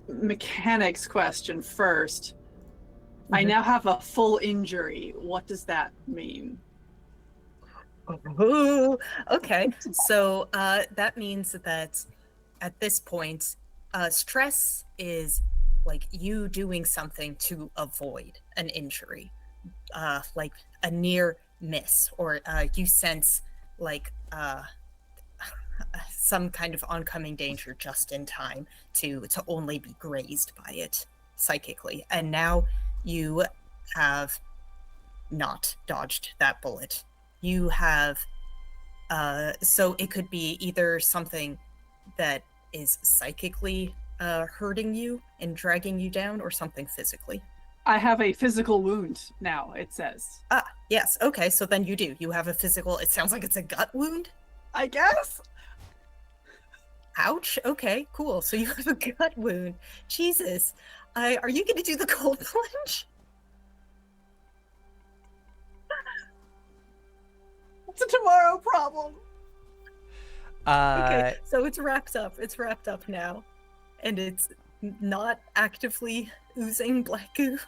Speaker 3: Mechanics question first.
Speaker 1: Mm-hmm.
Speaker 3: I now have a full injury. What does that mean?
Speaker 1: Ooh, okay. So that means that at this point, stress is you doing something to avoid an injury, like a near miss, or you sense some kind of oncoming danger just in time to only be grazed by it psychically. And now you have not dodged that bullet. You have so it could be either something that is psychically hurting you and dragging you down, or something physically.
Speaker 3: I have a physical wound now, it says.
Speaker 1: Yes. Okay, so then you have a physical... It sounds like it's a gut wound?
Speaker 3: I guess?
Speaker 1: Ouch. Okay, cool. So you have a gut wound. Jesus. Are you going to do the cold plunge?
Speaker 3: It's a tomorrow problem.
Speaker 1: Okay, so it's wrapped up. It's wrapped up now. And it's not actively oozing black goo.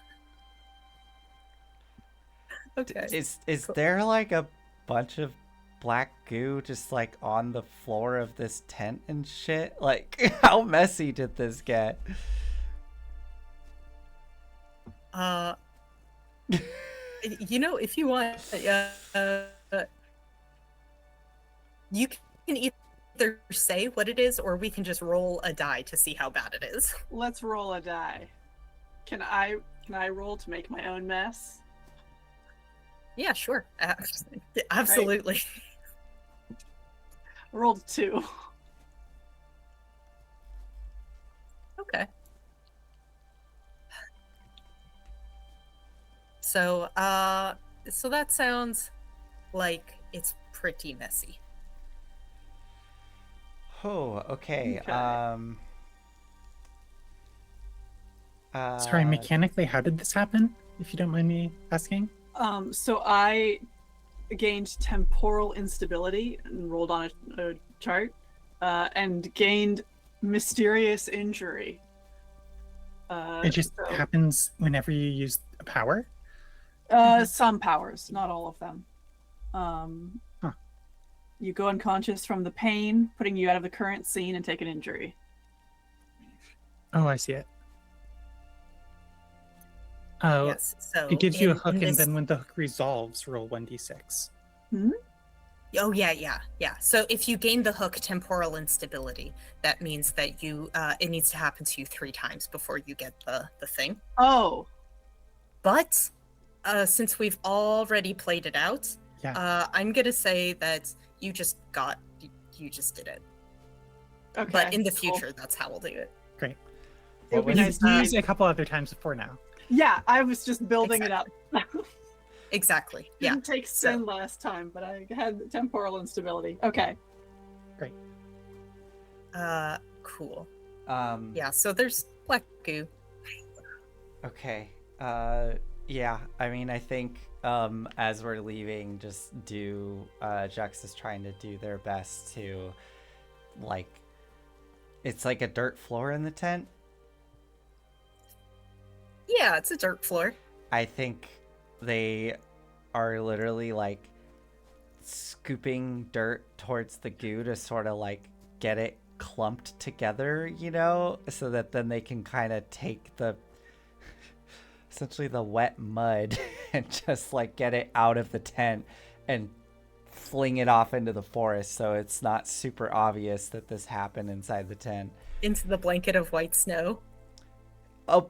Speaker 1: Okay.
Speaker 4: Is
Speaker 1: cool.
Speaker 4: there like a bunch of black goo just like on the floor of this tent and shit? Like, how messy did this get?
Speaker 1: If you want, you can either say what it is, or we can just roll a die to see how bad it is.
Speaker 3: Let's roll a die. Can I roll to make my own mess?
Speaker 1: Yeah, sure. Absolutely.
Speaker 3: I rolled a 2.
Speaker 1: Okay. So that sounds like it's pretty messy.
Speaker 4: Oh, okay.
Speaker 3: Okay.
Speaker 2: Sorry, mechanically, how did this happen? If you don't mind me asking.
Speaker 3: So I gained temporal instability and rolled on a chart, and gained mysterious injury.
Speaker 2: It just happens whenever you use a power?
Speaker 3: Some powers, not all of them.
Speaker 2: Huh.
Speaker 3: You go unconscious from the pain, putting you out of the current scene, and take an injury.
Speaker 2: Oh, I see it. Oh,
Speaker 1: Yes. So
Speaker 2: it gives you a
Speaker 1: in
Speaker 2: hook, and
Speaker 1: this-
Speaker 2: then when the hook resolves, roll 1d6.
Speaker 1: Oh yeah. So if you gain the hook temporal instability, that means that you it needs to happen to you 3 times before you get the thing.
Speaker 3: Oh,
Speaker 1: But since we've already played it out,
Speaker 2: Yeah.
Speaker 1: I'm gonna say that you just did it.
Speaker 3: okay.
Speaker 1: But in the
Speaker 3: cool.
Speaker 1: future, that's how we'll do it.
Speaker 2: Great.
Speaker 3: It would be
Speaker 4: was-
Speaker 3: nice
Speaker 2: You've
Speaker 3: to
Speaker 2: used it a couple other times before now.
Speaker 3: Yeah, I was just building it up.
Speaker 1: Exactly. Yeah.
Speaker 3: Didn't take sin last time, but I had temporal instability. Okay.
Speaker 1: Cool.
Speaker 4: Um,
Speaker 1: Yeah. So there's black goo.
Speaker 4: Okay. Yeah, I mean, I think as we're leaving, just Jux is trying to do their best to, like, it's like a dirt floor in the tent.
Speaker 1: Yeah, it's a dirt floor.
Speaker 4: I think they are literally like scooping dirt towards the goo to sort of like get it clumped together, so that then they can kind of take essentially the wet mud and just like get it out of the tent and fling it off into the forest, so it's not super obvious that this happened inside the tent.
Speaker 1: Into the blanket of white snow.
Speaker 4: Maybe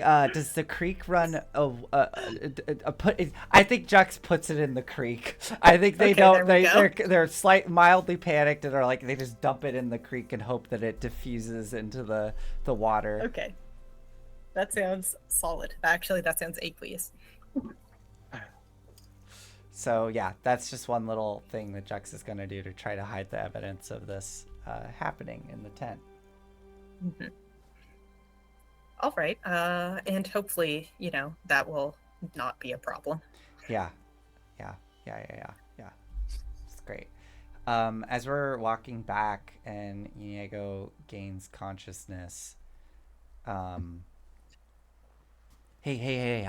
Speaker 4: does the creek run? I think Jux puts it in the creek. I think they
Speaker 1: Okay,
Speaker 4: don't.
Speaker 1: there we go.
Speaker 4: They're mildly panicked and are like they just dump it in the creek and hope that it diffuses into the water.
Speaker 1: Okay. That sounds solid. Actually, that sounds aqueous.
Speaker 4: So yeah, that's just one little thing that Jux is gonna do to try to hide the evidence of this happening in the tent.
Speaker 1: Mm-hmm. All right. And hopefully, that will not be a problem.
Speaker 4: Yeah. It's great. As we're walking back and Inigo gains consciousness, hey,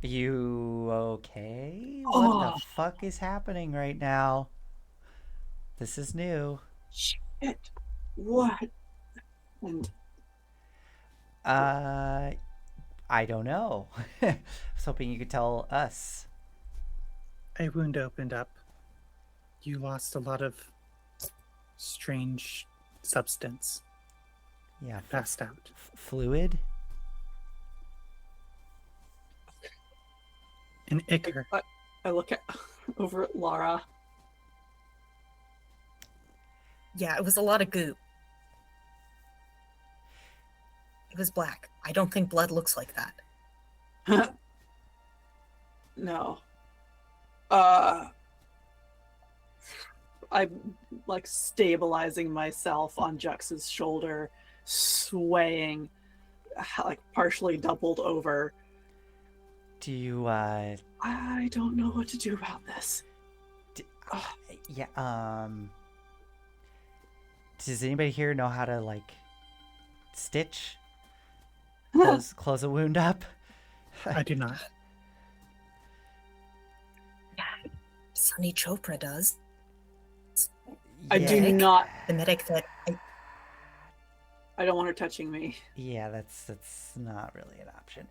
Speaker 4: you okay? What the fuck is happening right now? This is new.
Speaker 3: Shit. What? And
Speaker 4: I don't know. I was hoping you could tell us.
Speaker 2: A wound opened up. You lost a lot of strange substance.
Speaker 4: Yeah,
Speaker 2: Passed out.
Speaker 4: fluid.
Speaker 2: An ichor.
Speaker 3: I look over at Laura.
Speaker 1: Yeah, it was a lot of goo. It was black. I don't think blood looks like that.
Speaker 3: No. I'm like stabilizing myself on Jux's shoulder, swaying, like partially doubled over.
Speaker 4: Do you
Speaker 3: I don't know what to do about this.
Speaker 4: yeah, does anybody here know how to like stitch? Close a wound up?
Speaker 2: I do not.
Speaker 1: Sunny Chopra does.
Speaker 3: I do
Speaker 1: Medic?
Speaker 3: not.
Speaker 1: The medic that
Speaker 3: I don't want her touching me.
Speaker 4: Yeah, that's not really an option.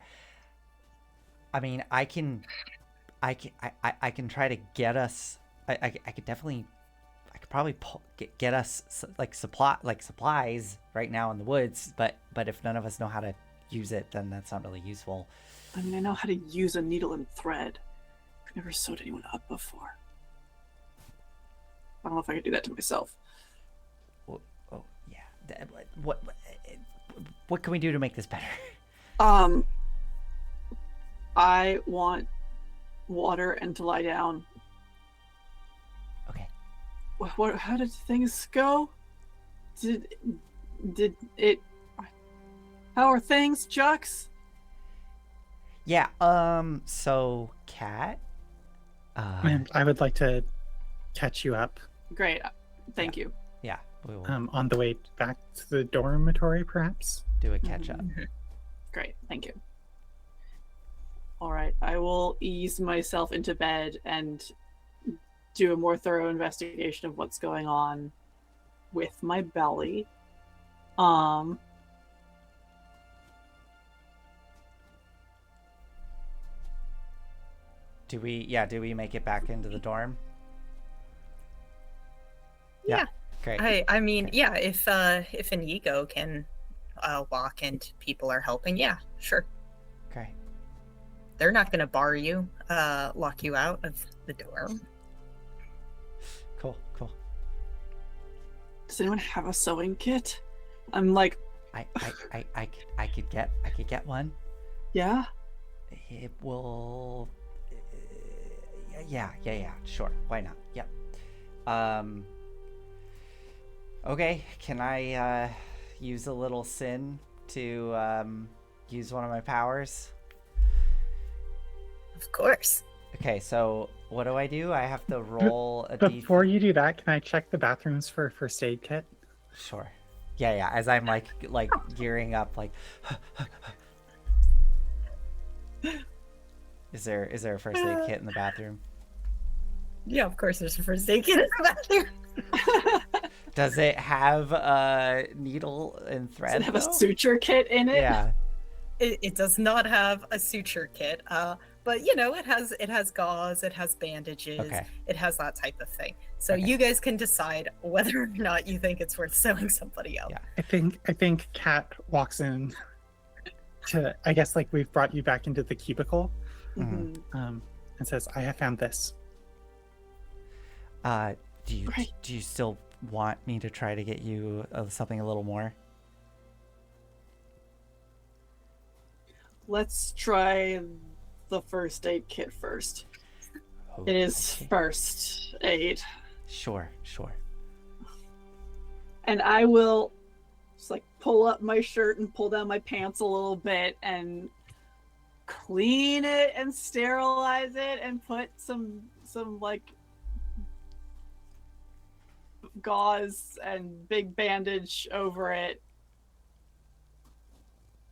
Speaker 4: I mean, I can try to get us. I could definitely. I could probably get us like supplies right now in the woods. But if none of us know how to use it, then that's not really useful.
Speaker 3: I mean, I know how to use a needle and thread. I've never sewed anyone up before. I don't know if I could do that to myself.
Speaker 4: Oh yeah. What can we do to make this better?
Speaker 3: I want water and to lie down.
Speaker 4: Okay.
Speaker 3: What? How did things go? Did it? How are things, Jux?
Speaker 4: Yeah. So, Cat.
Speaker 2: And I would like to catch you up
Speaker 3: Great. Thank you.
Speaker 4: Yeah. We will
Speaker 2: on the way back to the dormitory, perhaps.
Speaker 4: do a catch up.
Speaker 3: Great. Thank you. All right. I will ease myself into bed and do a more thorough investigation of what's going on with my belly.
Speaker 4: Do we make it back into the dorm?
Speaker 1: Yeah.
Speaker 4: Great.
Speaker 1: I mean, yeah, if an ego can walk and people are helping, yeah, sure.
Speaker 4: Great.
Speaker 1: They're not going to bar you, lock you out of the dorm.
Speaker 4: Cool.
Speaker 3: Does anyone have a sewing kit? I'm like,
Speaker 4: I could get one.
Speaker 3: yeah.
Speaker 4: It will. Yeah. Sure. Why not? Yep. Okay. Can I use a little sin to use one of my powers?
Speaker 1: Of course.
Speaker 4: Okay. So what do? I have to roll a
Speaker 2: Before you do that, can I check the bathrooms for a first aid kit?
Speaker 4: Sure. Yeah. As I'm like gearing up, like. Is there a first aid kit in the bathroom?
Speaker 1: Yeah, of course there's a first aid kit in the bathroom.
Speaker 4: Does it have a needle and thread?
Speaker 3: Does it have a
Speaker 4: though?
Speaker 3: suture kit in it?
Speaker 4: Yeah.
Speaker 1: It does not have a suture kit, but you know it has gauze, it has bandages,
Speaker 4: Okay.
Speaker 1: it has that type of thing. So
Speaker 4: Okay.
Speaker 1: you guys can decide whether or not you think it's worth sewing somebody else.
Speaker 4: Yeah.
Speaker 2: I think Kat walks in to, I guess, like, we've brought you back into the cubicle,
Speaker 3: Mhm.
Speaker 2: and says, I have found this.
Speaker 4: Do you
Speaker 3: Great.
Speaker 4: do you still want me to try to get you something a little more?
Speaker 3: Let's try the first aid kit first. It is
Speaker 4: Okay.
Speaker 3: first aid.
Speaker 4: Sure.
Speaker 3: And I will just like pull up my shirt and pull down my pants a little bit and clean it and sterilize it and put some like gauze and big bandage over it.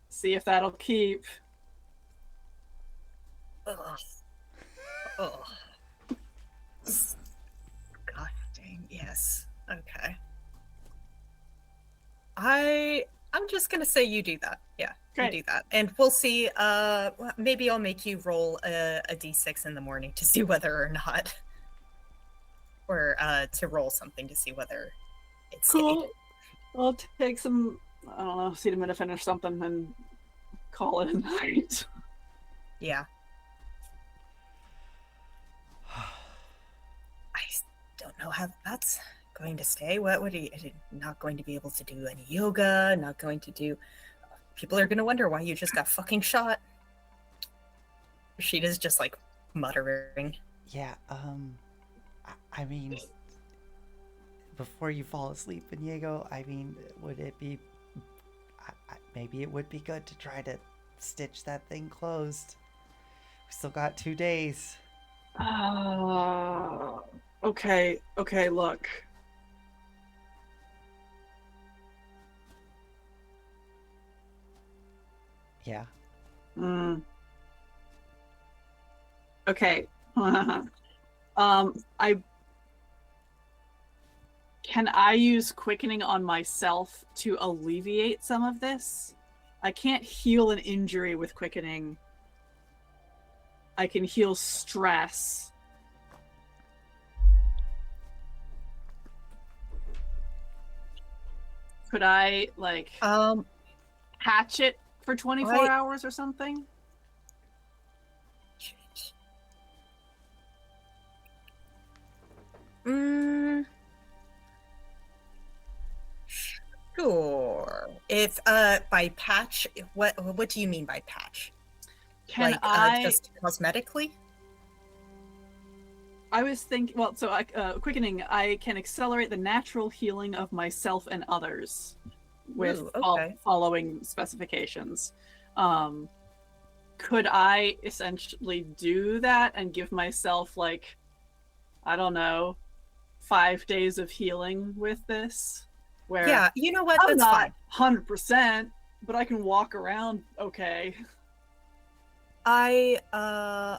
Speaker 3: See if that'll keep.
Speaker 1: Ugh. Oh. Disgusting. Yes. Okay. I'm just gonna say you do that. Yeah,
Speaker 3: Great.
Speaker 1: you do that, and we'll see. Maybe I'll make you roll a d6 in the morning to see whether or not, or to roll something to see whether it's
Speaker 3: Cool. I'll take some, I don't know, acetaminophen or something and call it a night.
Speaker 1: Yeah. I don't know how that's going to stay. What would he? Not going to be able to do any yoga. Not going to do. People are going to wonder why you just got fucking shot. Rashida's just like muttering.
Speaker 4: Yeah. I mean, before you fall asleep, Inigo, I mean, would it be... maybe it would be good to try to stitch that thing closed. We still got 2 days.
Speaker 3: Okay, look.
Speaker 4: Yeah.
Speaker 3: Okay. Can I use quickening on myself to alleviate some of this? I can't heal an injury with quickening. I can heal stress. Could I, like, hatch it for 24 hours or something?
Speaker 1: Sure. If by patch, what do you mean by patch?
Speaker 3: Can
Speaker 1: like
Speaker 3: I
Speaker 1: just cosmetically?
Speaker 3: I was thinking, well, so quickening, I can accelerate the natural healing of myself and others with following specifications. Could I essentially do that and give myself, like, I don't know, 5 days of healing with this? Where
Speaker 1: yeah, you know what?
Speaker 3: I'm
Speaker 1: That's
Speaker 3: not
Speaker 1: fine.
Speaker 3: 100%, but I can walk around okay.
Speaker 1: Yeah,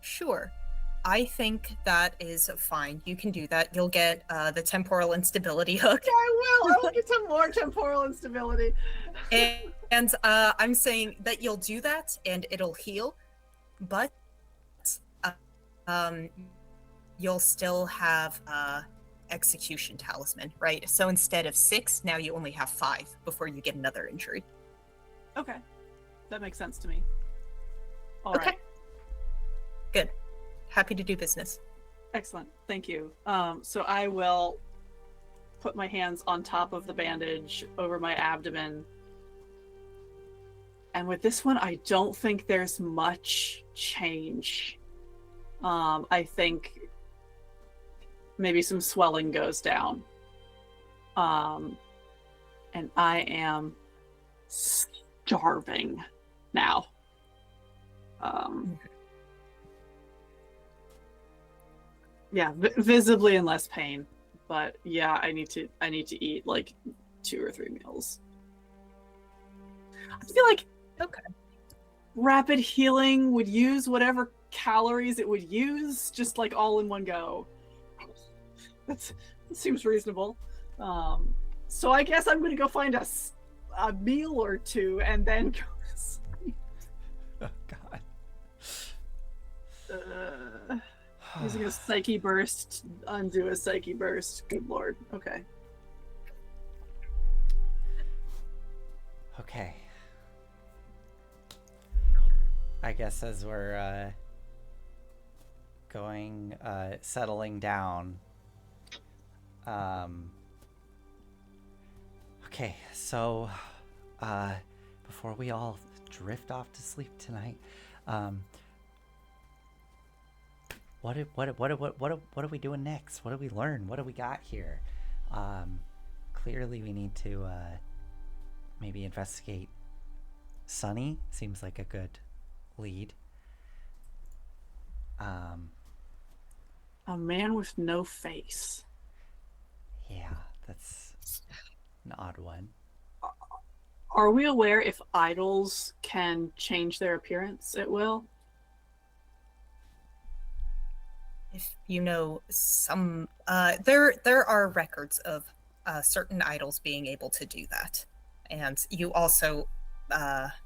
Speaker 1: sure. I think that is fine. You can do that. You'll get the temporal instability hook.
Speaker 3: Yeah, I will get some more temporal instability.
Speaker 1: And I'm saying that you'll do that and it'll heal, but you'll still have execution talisman, right? So instead of 6, now you only have 5 before you get another injury.
Speaker 3: Okay, that makes sense to me. All
Speaker 1: okay.
Speaker 3: right.
Speaker 1: Good. Happy to do business.
Speaker 3: Excellent. Thank you. So I will put my hands on top of the bandage over my abdomen. And with this one, I don't think there's much change. I think maybe some swelling goes down. And I am starving now. Yeah, visibly in less pain, but yeah, I need to eat like 2 or 3 meals. I feel like rapid healing would use whatever calories it would use, just like all in one go. That seems reasonable. So I guess I'm gonna go find a meal or 2 and then go to sleep.
Speaker 4: Oh God.
Speaker 3: Using a psyche burst, undo a psyche burst. Good lord. Okay.
Speaker 4: Okay. I guess as we're settling down. Okay, so before we all drift off to sleep tonight, what are we doing next? What do we learn? What do we got here? Clearly we need to maybe investigate Sunny. Seems like a good lead.
Speaker 3: A man with no face.
Speaker 4: Yeah, that's an odd one.
Speaker 3: Are we aware if idols can change their appearance at will?
Speaker 1: If you know some, there are records of certain idols being able to do that, and you also,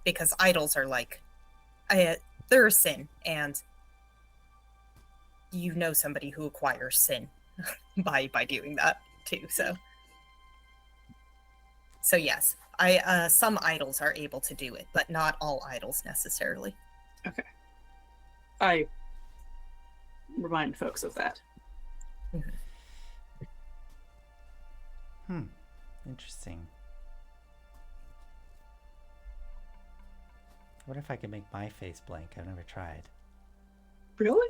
Speaker 1: because idols are like, they're a sin, and you know somebody who acquires sin by doing that too. So yes, some idols are able to do it, but not all idols necessarily.
Speaker 3: Okay. I remind folks of that.
Speaker 4: Interesting. What if I could make my face blank? I've never tried.
Speaker 3: Really?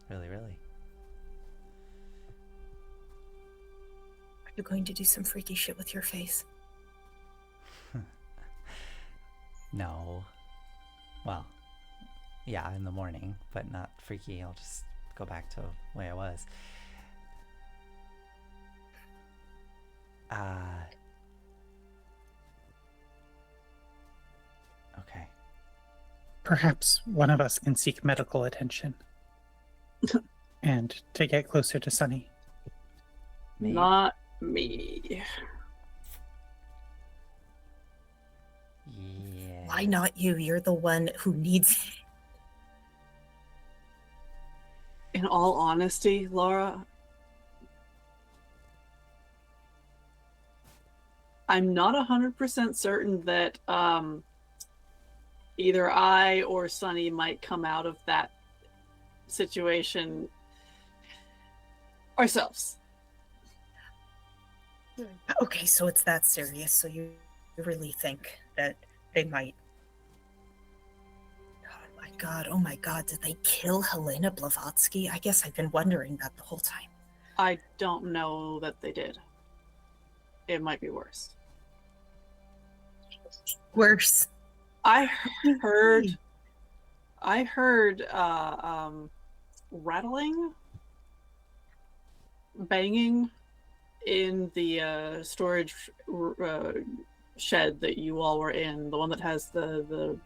Speaker 4: Really?
Speaker 1: Are you going to do some freaky shit with your face?
Speaker 4: No. Well, yeah, in the morning, but not freaky. I'll just go back to the way I was. Okay.
Speaker 2: Perhaps one of us can seek medical attention. And to get closer to Sunny.
Speaker 4: Maybe.
Speaker 3: Not me.
Speaker 4: Yeah.
Speaker 1: Why not you? You're the one who needs
Speaker 3: In all honesty, Laura, I'm not 100% certain that either I or Sunny might come out of that situation ourselves.
Speaker 1: Okay, so it's that serious. So you really think that they might... Oh my god, did they kill Helena Blavatsky? I guess I've been wondering that the whole time.
Speaker 3: I don't know that they did. It might be worse.
Speaker 1: Worse.
Speaker 3: I heard rattling, banging in the storage shed that you all were in, the one that has the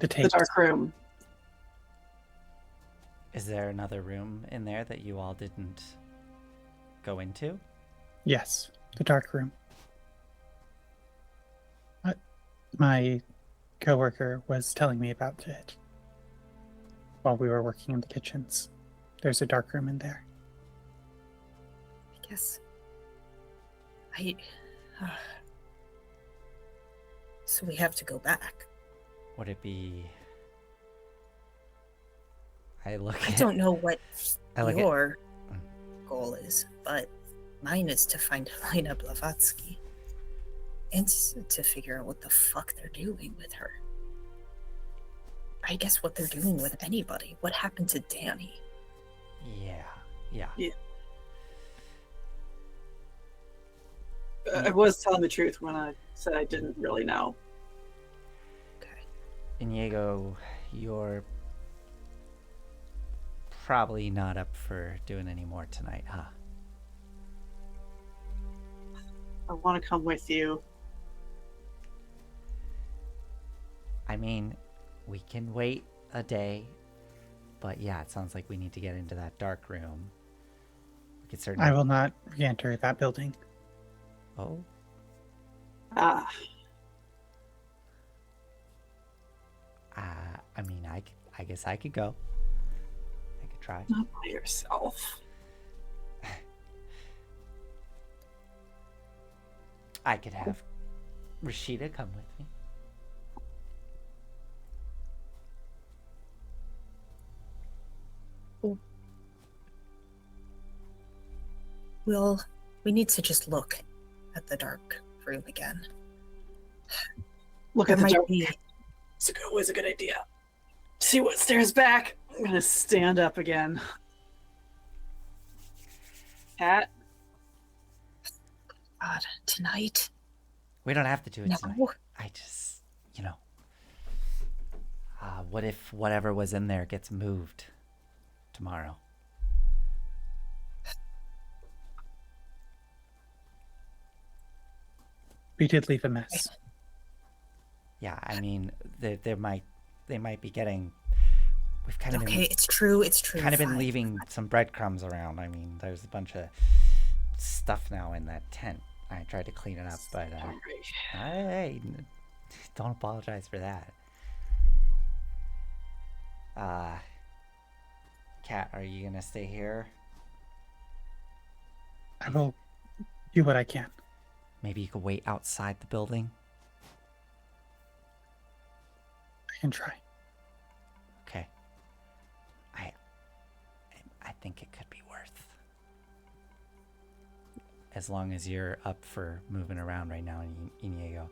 Speaker 2: tapes.
Speaker 3: dark room.
Speaker 4: Is there another room in there that you all didn't go into?
Speaker 2: Yes, the dark room. My coworker was telling me about it while we were working in the kitchens. There's a dark room in there.
Speaker 1: I guess. So we have to go back.
Speaker 4: Would it be... I
Speaker 1: don't know what
Speaker 4: look
Speaker 1: your goal is, but mine is to find Helena Blavatsky and to figure out what the fuck they're doing with her. I guess what they're doing with anybody. What happened to Danny?
Speaker 4: Yeah.
Speaker 3: I was telling the truth when I said I didn't really know.
Speaker 1: Okay.
Speaker 4: Inigo, you're probably not up for doing any more tonight, huh?
Speaker 3: I want to come with you.
Speaker 4: I mean, we can wait a day, but yeah, it sounds like we need to get into that dark room. We could certainly...
Speaker 2: I will not re-enter that building.
Speaker 4: Oh?
Speaker 3: Ah.
Speaker 4: I mean, I guess I could go. I could try.
Speaker 3: Not by yourself.
Speaker 4: I could have Rashida come with me.
Speaker 1: We need to just look at the dark room again.
Speaker 3: Look
Speaker 1: There
Speaker 3: at the
Speaker 1: might
Speaker 3: dark.
Speaker 1: be...
Speaker 3: It's always a good idea. See what stares back. I'm gonna stand up again. Cat.
Speaker 1: God, tonight?
Speaker 4: We don't have to do it
Speaker 1: No.
Speaker 4: tonight. I just, what if whatever was in there gets moved tomorrow?
Speaker 2: We did leave a mess.
Speaker 4: Yeah, I mean, they might be getting... We've kind of
Speaker 1: Okay, it's true.
Speaker 4: kind of been
Speaker 1: fine.
Speaker 4: leaving some breadcrumbs around. I mean, there's a bunch of stuff now in that tent. I tried to clean it up, but hey, don't apologize for that. Kat, are you gonna stay here?
Speaker 2: I will do what I can.
Speaker 4: Maybe you could wait outside the building.
Speaker 2: I can try.
Speaker 4: Okay. I think it could be worth. As long as you're up for moving around right now, Inigo.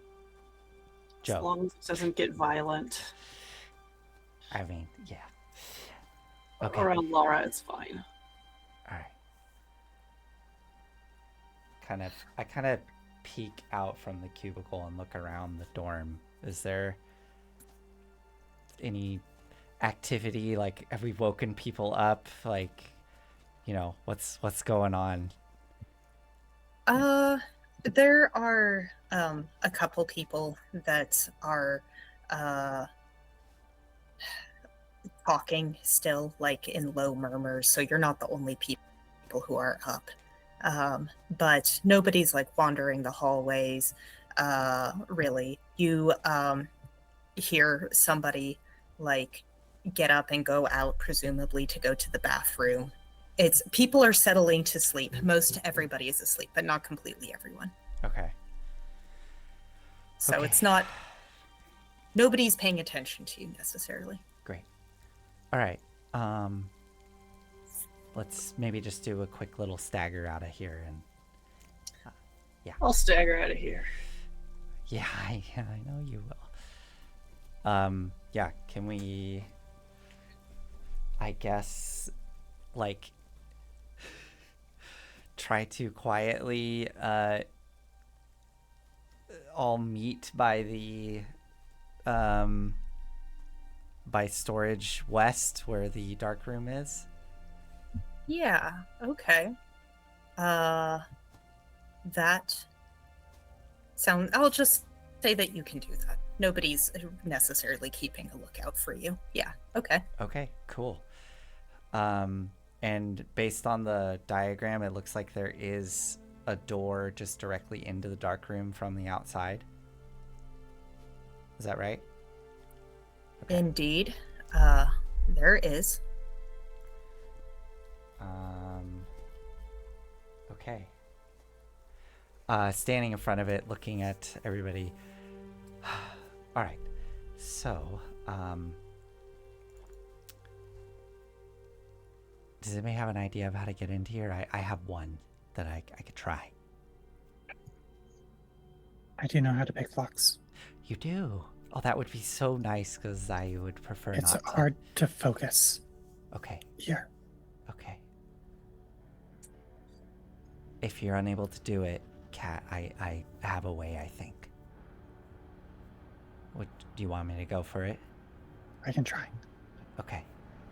Speaker 3: As
Speaker 4: Joe.
Speaker 3: long as it doesn't get violent.
Speaker 4: I mean, yeah. Okay.
Speaker 3: Around Laura, it's fine.
Speaker 4: All right. kind of peek out from the cubicle and look around the dorm. Is there any activity? Like, have we woken people up? Like, what's going on?
Speaker 1: There are a couple people that are talking still, like in low murmurs, so you're not the only people who are up. But nobody's like wandering the hallways, really. You hear somebody like get up and go out, presumably to go to the bathroom. It's people are settling to sleep. Most everybody is asleep, but not completely everyone.
Speaker 4: Okay.
Speaker 1: So
Speaker 4: Okay.
Speaker 1: it's not, nobody's paying attention to you necessarily.
Speaker 4: Great. All right. Let's maybe just do a quick little stagger out of here, and
Speaker 3: I'll stagger out of here.
Speaker 4: yeah, I know you will. Yeah, can we, I guess, like, try to quietly all meet by the by storage west where the dark room is?
Speaker 1: Yeah, okay. That sound, I'll just say that you can do that. Nobody's necessarily keeping a lookout for you. Yeah, okay.
Speaker 4: Okay, cool. And based on the diagram, it looks like there is a door just directly into the dark room from the outside. Is that right? Okay.
Speaker 1: Indeed. There is.
Speaker 4: Okay. Standing in front of it, looking at everybody. All right. So, does anybody have an idea of how to get into here? I have one that I could try.
Speaker 2: I do know how to pick locks.
Speaker 4: You do? Oh, that would be so nice, because I would prefer
Speaker 2: It's
Speaker 4: not to.
Speaker 2: hard to focus.
Speaker 4: Okay.
Speaker 2: Here.
Speaker 4: Okay. If you're unable to do it, Kat, I have a way, I think. What, do you want me to go for it?
Speaker 2: I can try.
Speaker 4: Okay.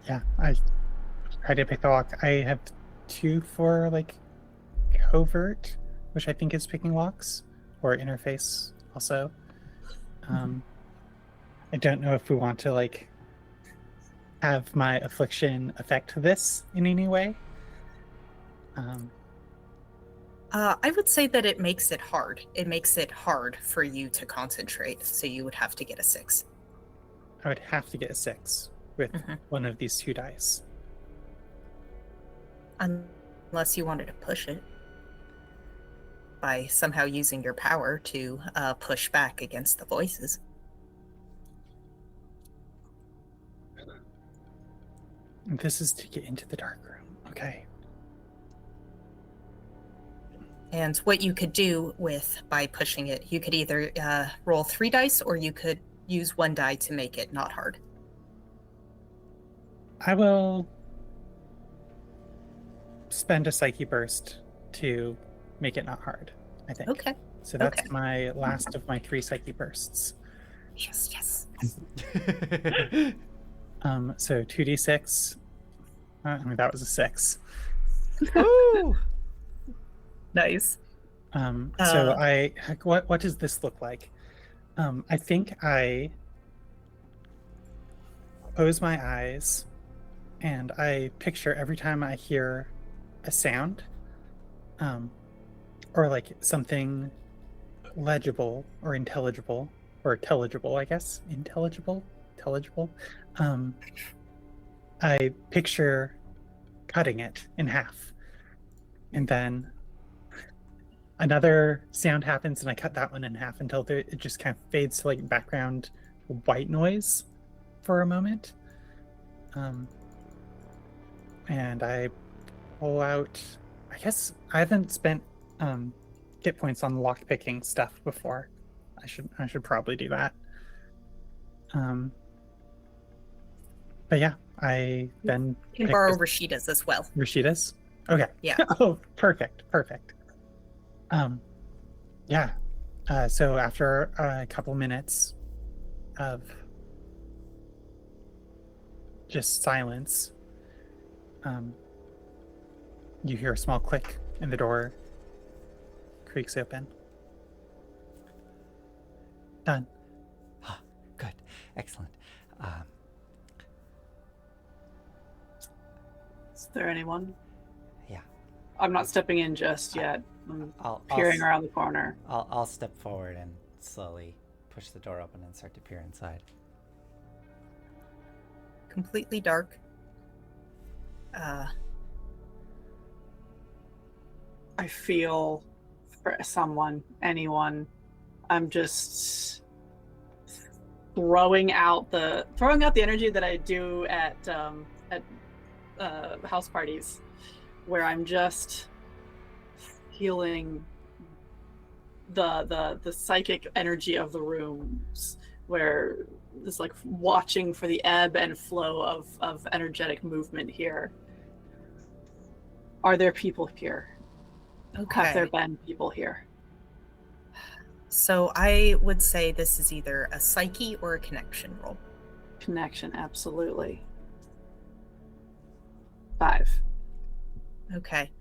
Speaker 2: Yeah, I try to pick the lock. I have 2 for like covert, which I think is picking locks, or interface also. I don't know if we want to like have my affliction affect this in any way.
Speaker 1: I would say that it makes it hard. It makes it hard for you to concentrate, so you would have to get a 6.
Speaker 2: I would have to get a 6 with one of these 2 dice.
Speaker 1: Unless you wanted to push it by somehow using your power to push back against the voices.
Speaker 2: This is to get into the dark room. Okay.
Speaker 1: And what you could do by pushing it, you could either roll 3 dice, or you could use 1 die to make it not hard.
Speaker 2: I will spend a psyche burst to make it not hard, I think.
Speaker 1: Okay.
Speaker 2: So that's
Speaker 1: Okay.
Speaker 2: my last of my 3 psyche bursts.
Speaker 1: Yes.
Speaker 2: So 2d6. I mean, that was a 6.
Speaker 4: Woo!
Speaker 1: Nice.
Speaker 2: So what does this look like? I think I close my eyes and I picture every time I hear a sound, or like something legible or intelligible, or intelligible, I guess. Intelligible. I picture cutting it in half, and then another sound happens and I cut that one in half until it just kind of fades to like background white noise for a moment. And I pull out, I guess I haven't spent hit points on lock picking stuff before. I should probably do that. But yeah, I then
Speaker 1: You can borrow Rashida's as well.
Speaker 2: Rashida's. Okay.
Speaker 1: Yeah.
Speaker 2: Oh, perfect. Yeah. So after a couple minutes of just silence, you hear a small click and the door creaks open. Done.
Speaker 4: Ah, good. Excellent.
Speaker 3: Is there anyone?
Speaker 4: Yeah.
Speaker 3: I'm not stepping in just yet. I'm
Speaker 4: I'll
Speaker 3: peering around the corner.
Speaker 4: I'll step forward and slowly push the door open and start to peer inside.
Speaker 1: Completely dark.
Speaker 3: I feel for someone, anyone. I'm just throwing out the energy that I do at house parties, where I'm just feeling the psychic energy of the rooms, where it's like watching for the ebb and flow of energetic movement here. Are there people here?
Speaker 1: Okay.
Speaker 3: Have there been people here?
Speaker 1: So I would say this is either a psyche or a connection roll.
Speaker 3: Connection, absolutely. 5.
Speaker 1: Okay.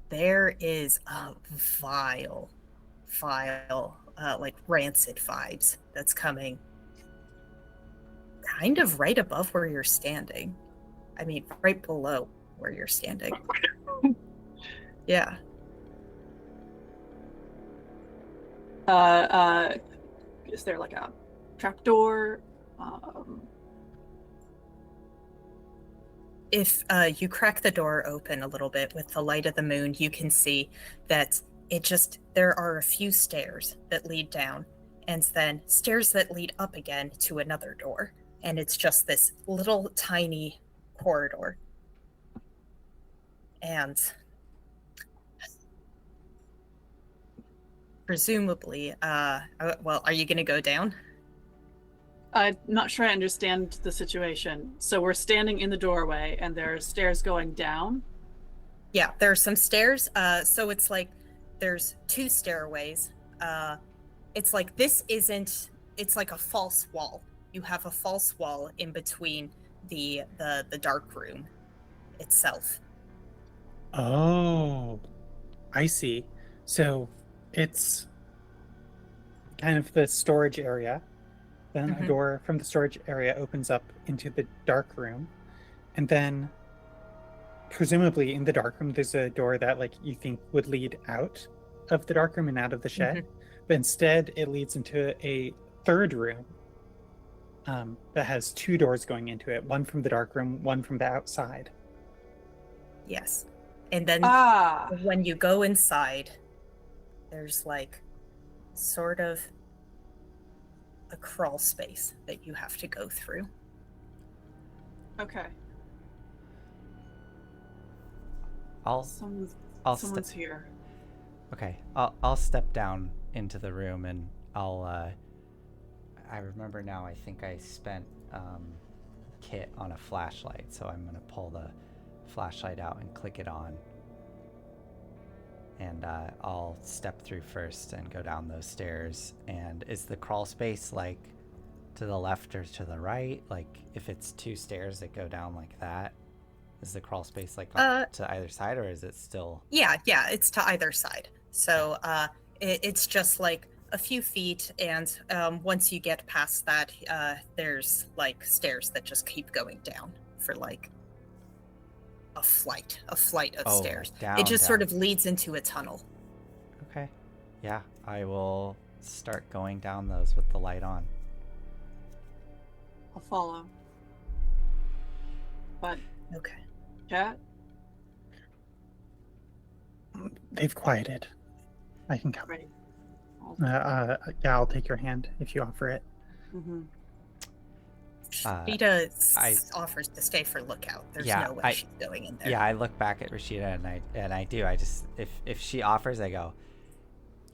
Speaker 1: There is a vile, like rancid vibes that's coming kind of right above where you're standing. I mean, right below where you're standing. Yeah.
Speaker 3: Is there like a trapdoor?
Speaker 1: If you crack the door open a little bit with the light of the moon, you can see that there are a few stairs that lead down, and then stairs that lead up again to another door. And it's just this little tiny corridor. And presumably, well, are you going to go down?
Speaker 3: I'm not sure I understand the situation. So we're standing in the doorway and there are stairs going down?
Speaker 1: Yeah, there are some stairs. So it's like there's 2 stairways. It's like it's like a false wall. You have a false wall in between the dark room itself.
Speaker 2: Oh, I see. So it's kind of the storage area. Then a door from the storage area opens up into the dark room. And then presumably in the dark room, there's a door that like you think would lead out of the dark room and out of the shed. But instead it leads into a third room that has 2 doors going into it, one from the dark room, one from the outside.
Speaker 1: Yes. And then when you go inside, there's like sort of a crawl space that you have to go through.
Speaker 3: Okay. Someone's here.
Speaker 4: Okay, I'll step down into the room and I'll I remember now, I think I spent kit on a flashlight, so I'm gonna pull the flashlight out and click it on. And I'll step through first and go down those stairs. And is the crawl space like to the left or to the right? Like if it's 2 stairs that go down like that, is the crawl space like to either side, or is it still?
Speaker 1: Yeah, it's to either side. So it's just like a few feet, and once you get past that, there's like stairs that just keep going down for like a flight of stairs. It just sort of leads into a tunnel.
Speaker 4: Okay. Yeah, I will start going down those with the light on.
Speaker 3: I'll follow. But
Speaker 1: okay.
Speaker 3: Cat?
Speaker 2: They've quieted. I can come.
Speaker 3: Ready.
Speaker 2: Yeah, I'll take your hand if you offer it.
Speaker 1: Rashida offers to stay for lookout. There's no way she's going in there.
Speaker 4: Yeah, I look back at Rashida and I do. I just if she offers, I go,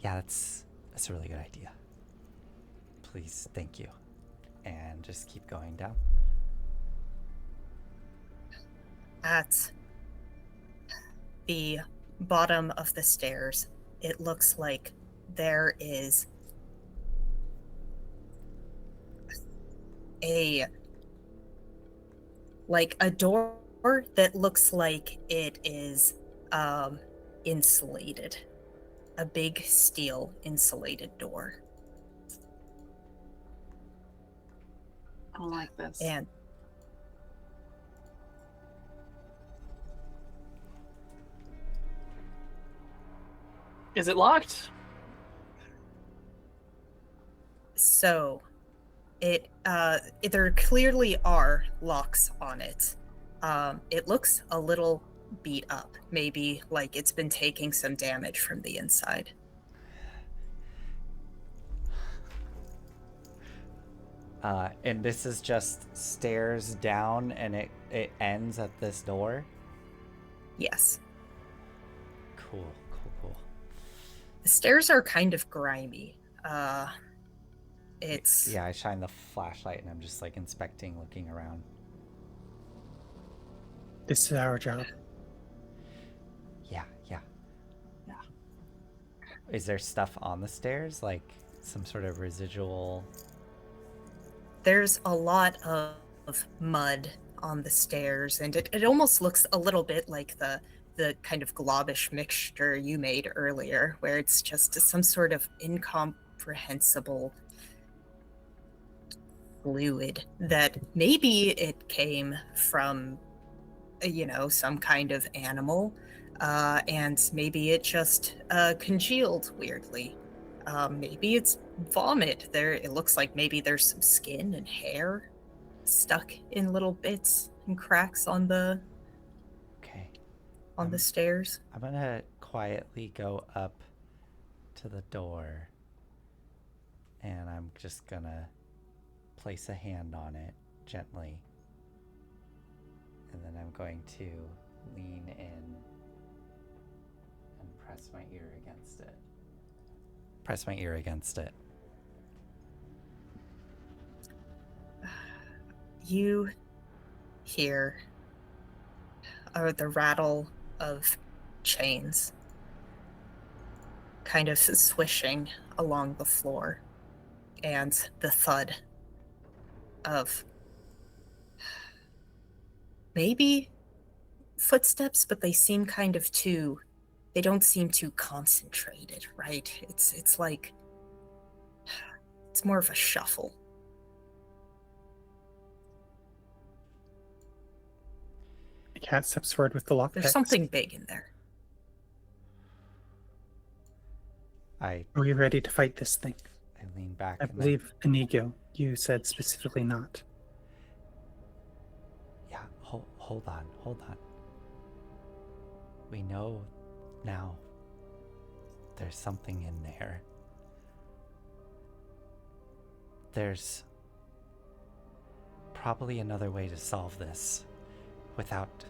Speaker 4: yeah, that's a really good idea. Please, thank you, and just keep going down.
Speaker 1: At the bottom of the stairs, it looks like there is a door that looks like it is insulated. A big steel insulated door.
Speaker 3: I don't like this.
Speaker 1: And
Speaker 3: Is it locked?
Speaker 1: so there clearly are locks on it. It looks a little beat up, maybe like it's been taking some damage from the inside.
Speaker 4: And this is just stairs down, and it ends at this door?
Speaker 1: Yes.
Speaker 4: Cool.
Speaker 1: The stairs are kind of grimy. It's
Speaker 4: Yeah, I shine the flashlight, and I'm just, like, inspecting, looking around.
Speaker 2: This is our job.
Speaker 4: Yeah.
Speaker 3: Yeah.
Speaker 4: Is there stuff on the stairs? Like, some sort of residual...
Speaker 1: there's a lot of mud on the stairs, and it almost looks a little bit like the kind of globbish mixture you made earlier, where it's just some sort of incomprehensible fluid that maybe it came from, some kind of animal, and maybe it just congealed weirdly. Maybe it's vomit. It looks like maybe there's some skin and hair stuck in little bits and cracks on the
Speaker 4: Okay.
Speaker 1: the stairs.
Speaker 4: I'm gonna quietly go up to the door, and I'm just gonna place a hand on it gently, and then I'm going to lean in and press my ear against it.
Speaker 1: You hear the rattle of chains kind of swishing along the floor, and the thud of maybe footsteps, but they seem they don't seem too concentrated, right? It's like it's more of a shuffle.
Speaker 2: The cat steps forward with the lockpick.
Speaker 1: There's something big in there.
Speaker 4: I
Speaker 2: Are we ready to fight this thing?
Speaker 4: lean back.
Speaker 2: I
Speaker 4: and
Speaker 2: believe, Inigo, you said specifically not.
Speaker 4: Yeah, hold on. We know now there's something in there. There's probably another way to solve this without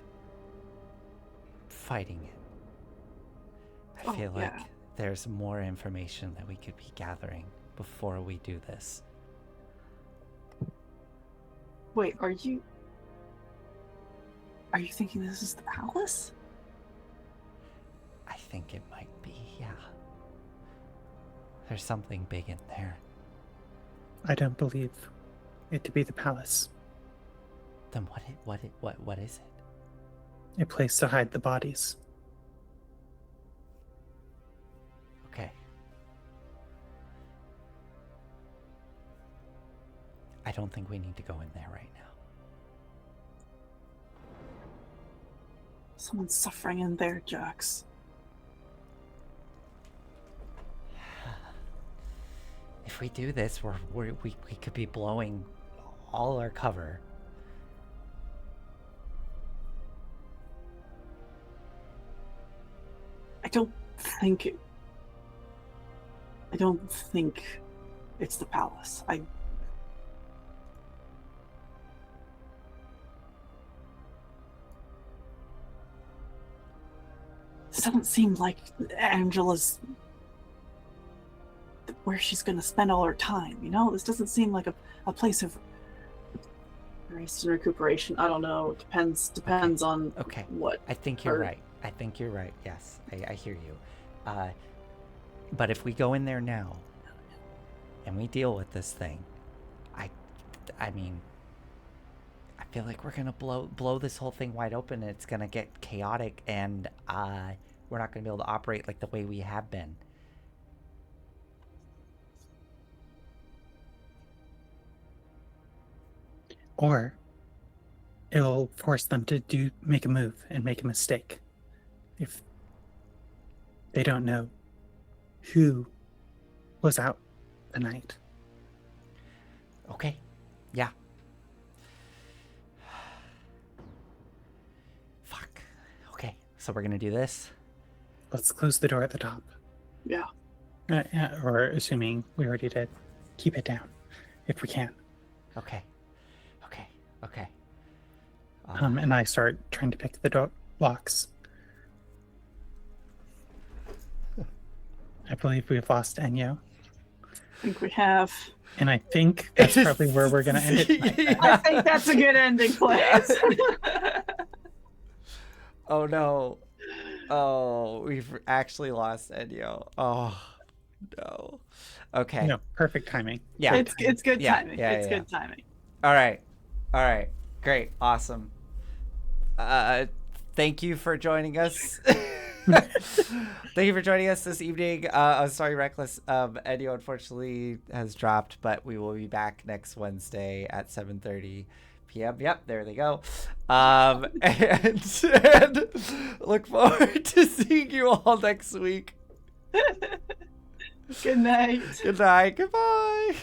Speaker 4: fighting it. I feel like there's more information that we could be gathering before we do this.
Speaker 3: Wait, are you thinking this is the palace?
Speaker 4: I think it might be, yeah. There's something big in there.
Speaker 2: I don't believe it to be the palace.
Speaker 4: Then what is it?
Speaker 2: A place to hide the bodies.
Speaker 4: Okay. I don't think we need to go in there right now.
Speaker 3: Someone's suffering in there, Jax.
Speaker 4: If we do this, we could be blowing all our cover.
Speaker 3: I don't think it's the palace. This doesn't seem like Angela's where she's going to spend all her time, This doesn't seem like a place of rest and recuperation. I don't know. It depends on
Speaker 4: Okay.
Speaker 3: what.
Speaker 4: I think you're right. I think you're right. Yes, I hear you. But if we go in there now and we deal with this thing, I mean, I feel like we're gonna blow this whole thing wide open. And it's gonna get chaotic, and we're not gonna be able to operate like the way we have been.
Speaker 2: Or it'll force them to make a move and make a mistake. If they don't know who was out the night.
Speaker 4: Okay. Yeah. Fuck. Okay. So we're gonna do this.
Speaker 2: Let's close the door at the top.
Speaker 3: Yeah.
Speaker 2: Or assuming we already did, keep it down if we can.
Speaker 4: Okay. Okay. Okay.
Speaker 2: And I start trying to pick the door locks. I believe we've lost Enyo.
Speaker 3: I think we have.
Speaker 2: And I think that's probably where we're going to end it tonight.
Speaker 3: I think that's a good ending place.
Speaker 4: Oh no. Oh, we've actually lost Enyo. Oh no. Okay.
Speaker 2: No, perfect timing.
Speaker 4: Yeah.
Speaker 3: It's good
Speaker 4: Yeah,
Speaker 3: timing.
Speaker 4: yeah,
Speaker 3: It's
Speaker 4: yeah.
Speaker 3: good timing.
Speaker 4: All right. Great. Awesome. Thank you for joining us. Thank you for joining us this evening. I'm sorry, Reckless. Enyo unfortunately has dropped, but we will be back next Wednesday at 7:30 p.m. Yep, there they go. And look forward to seeing you all next week.
Speaker 3: Good night.
Speaker 4: Good night. Goodbye.